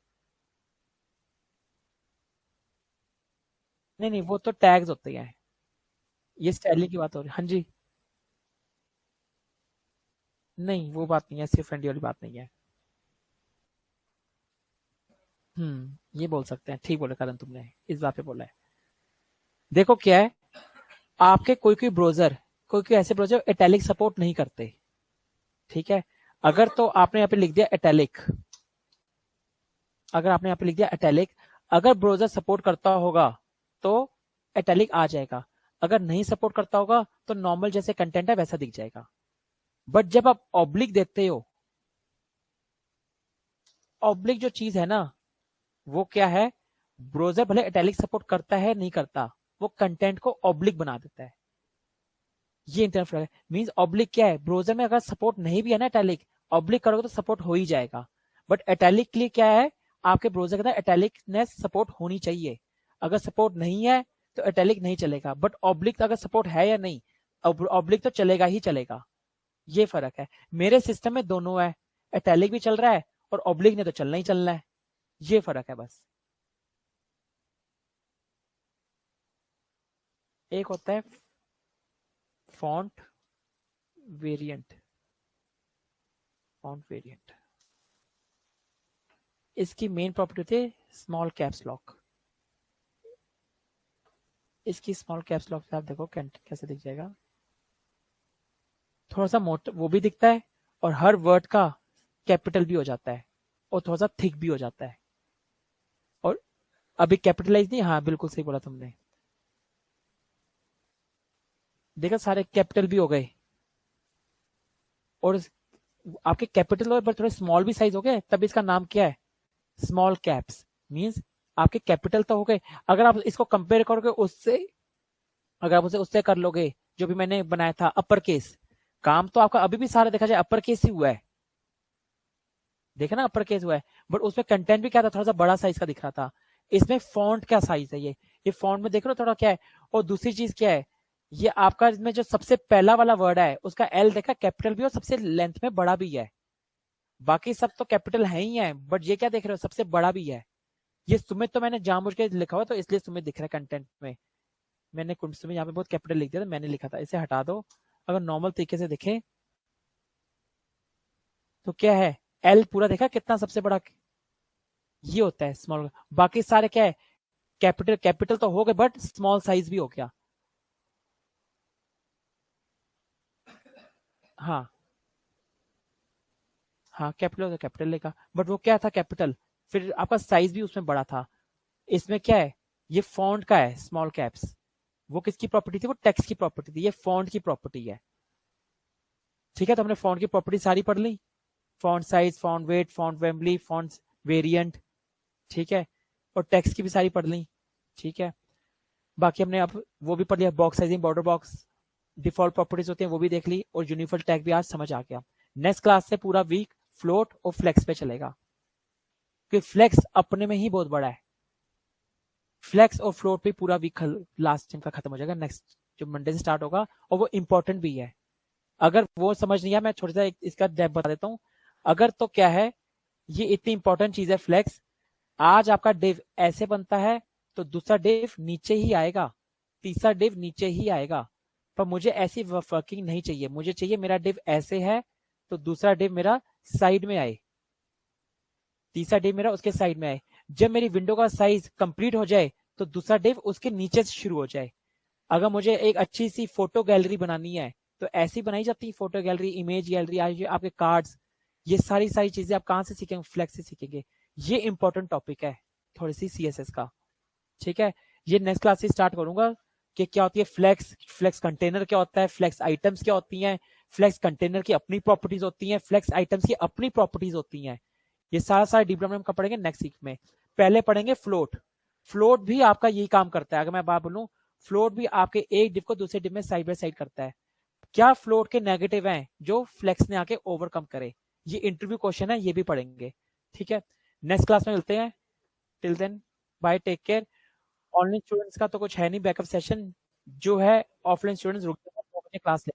नहीं नहीं, वो तो टैग्स होते हैं। ये स्टाइलिंग की बात हो रही है, हाँ जी। नहीं वो बात नहीं है, सिर्फ फ्रेंडली वाली बात नहीं है। ये बोल सकते हैं, ठीक बोले करण, तुमने इस बात पे बोला है। देखो क्या है, आपके कोई कोई ब्राउजर, कोई कोई ऐसे ब्राउजर इटैलिक सपोर्ट नहीं करते। ठीक है। अगर तो आपने यहाँ पे लिख दिया इटैलिक, अगर आपने यहाँ पे लिख दिया इटैलिक, अगर ब्राउजर सपोर्ट करता होगा तो इटैलिक आ जाएगा। अगर नहीं सपोर्ट करता होगा तो नॉर्मल जैसे कंटेंट है वैसा दिख जाएगा। बट जब आप ऑब्लिक देते हो, ऑब्लिक जो चीज है ना, वो क्या है, ब्राउजर भले इटैलिक सपोर्ट करता है नहीं करता, वो कंटेंट को ऑब्लिक बना देता है। ये इंटरफेरेंस है, मींस ऑब्लिक क्या है, ब्राउजर में अगर सपोर्ट नहीं भी है ना इटैलिक, ऑब्लिक करोगे तो सपोर्ट हो ही जाएगा। बट इटैलिक के लिए क्या है, आपके ब्राउजर के अंदर इटैलिकनेस सपोर्ट होनी चाहिए। अगर सपोर्ट नहीं है तो इटैलिक नहीं चलेगा, बट ऑब्लिक अगर सपोर्ट है या नहीं, ऑब्लिक तो चलेगा ही चलेगा। ये फर्क है। मेरे सिस्टम में दोनों है, इटैलिक भी चल रहा है और ऑब्लिक ने तो चलना ही चलना है। ये फर्क है बस। एक होता है फॉन्ट वेरिएंट। फॉन्ट वेरिएंट, इसकी मेन प्रॉपर्टी होती है स्मॉल कैप्स लॉक। इसकी स्मॉल कैप्स लॉक से आप देखो कैसे दिख जाएगा, थोड़ा सा मोटा वो भी दिखता है और हर वर्ड का कैपिटल भी हो जाता है और थोड़ा सा थिक भी हो जाता है। और अभी कैपिटलाइज नहीं, हाँ बिल्कुल सही बोला तुमने, देखा सारे कैपिटल भी हो गए और आपके कैपिटल हो पर थोड़े स्मॉल भी साइज हो गए, तब इसका नाम क्या है, स्मॉल कैप्स। मींस आपके कैपिटल तो हो गए। अगर आप इसको कंपेयर करोगे उससे, अगर आप उसे उससे कर लोगे जो भी मैंने बनाया था अपर केस, काम तो आपका अभी भी सारा देखा जाए अपर केस ही हुआ है, देखा ना अपर केस हुआ है, बट उसमें कंटेंट भी क्या था, थोड़ा सा बड़ा साइज का दिख रहा था। इसमें फॉन्ट क्या साइज है, ये फॉन्ट में देख रहे हो थोड़ा क्या है। और दूसरी चीज क्या है, ये आपका इसमें जो सबसे पहला वाला वर्ड है उसका एल देखा कैपिटल भी और सबसे लेंथ में बड़ा भी है, बाकी सब तो कैपिटल है ही है, बट ये क्या देख रहे हो सबसे बड़ा भी है। ये सुमित तो मैंने जानबूझ के लिखा हुआ तो इसलिए सुमित दिख रहा है कंटेंट में, मैंने सुमित यहाँ पे बहुत कैपिटल लिख दिया था, मैंने लिखा था, इसे हटा दो। अगर नॉर्मल तरीके से देखें तो क्या है, एल पूरा देखा कितना सबसे बड़ा, ये होता है स्मॉल। बाकी सारे क्या है, कैपिटल कैपिटल तो हो गए बट स्मॉल साइज भी हो गया। हाँ हाँ कैपिटल तो कैपिटल लेगा, बट वो क्या था कैपिटल, फिर आपका साइज भी उसमें बड़ा था। इसमें क्या है, ये फॉन्ट का है स्मॉल कैप्स, वो किसकी प्रॉपर्टी थी, वो टेक्स्ट की प्रॉपर्टी थी, ये फॉन्ट की प्रॉपर्टी है। ठीक है, तो हमने फॉन्ट की प्रॉपर्टी सारी पढ़ ली, font size, font weight, font family, font variant, ठीक है, और टेक्स्ट की भी सारी पढ़ ली। ठीक है, बाकी हमने अब वो भी पढ़ लिया, box sizing, border box, default properties होती हैं वो भी देख ली, और यूनिफल टैग भी आज समझ आ गया। नेक्स्ट क्लास से पूरा वीक फ्लोट और फ्लेक्स पे चलेगा, क्योंकि फ्लेक्स अपने में ही बहुत बड़ा है। फ्लेक्स और फ्लोट पे पूरा वीक लास्ट टाइम का खत्म हो जाएगा, नेक्स्ट जो मंडे से स्टार्ट होगा, और वो इंपॉर्टेंट भी है। अगर वो समझ नहीं आया, मैं छोटा सा इसका डेप्थ बता देता हूँ। अगर तो क्या है, ये इतनी इंपॉर्टेंट चीज है फ्लेक्स, आज आपका डिव ऐसे बनता है तो दूसरा डिव नीचे ही आएगा, तीसरा डिव नीचे ही आएगा, पर मुझे ऐसी वर्किंग नहीं चाहिए, मुझे चाहिए मेरा डिव ऐसे है तो दूसरा डिव मेरा साइड में आए, तीसरा डिव मेरा उसके साइड में आए। जब मेरी विंडो का साइज कंप्लीट हो जाए तो दूसरा डिव उसके नीचे से शुरू हो जाए। अगर मुझे एक अच्छी सी फोटो गैलरी बनानी है तो ऐसी बनाई जाती है फोटो गैलरी, इमेज गैलरी, आज आपके कार्ड्स, ये सारी सारी चीजें आप कहां से सीखेंगे, फ्लेक्स से सीखेंगे। ये इंपॉर्टेंट टॉपिक है थोड़ी सी सीएसएस का। ठीक है, ये नेक्स्ट क्लास से स्टार्ट करूंगा कि क्या होती है फ्लेक्स, फ्लेक्स कंटेनर क्या होता है, फ्लेक्स आइटम्स क्या होती हैं, फ्लेक्स कंटेनर की अपनी प्रॉपर्टीज होती हैं, फ्लेक्स आइटम्स की अपनी प्रॉपर्टीज होती हैं। ये सारा सारा डिप्लोमा का पढ़ेंगे नेक्स्ट वीक में। पहले पढ़ेंगे फ्लोट, फ्लोट भी आपका यही काम करता है। अगर मैं बात बोलूं, फ्लोट भी आपके एक डिव को दूसरे डिव में साइड बाय साइड करता है। क्या फ्लोट के नेगेटिव हैं जो फ्लेक्स ने आके ओवरकम करे, ये इंटरव्यू क्वेश्चन है, ये भी पढ़ेंगे। ठीक है, नेक्स्ट क्लास में मिलते हैं, till then bye, take care. Online students का तो कुछ है नहीं बैकअप सेशन, जो है ऑफलाइन स्टूडेंट्स रुक जाए, 2 बजे क्लास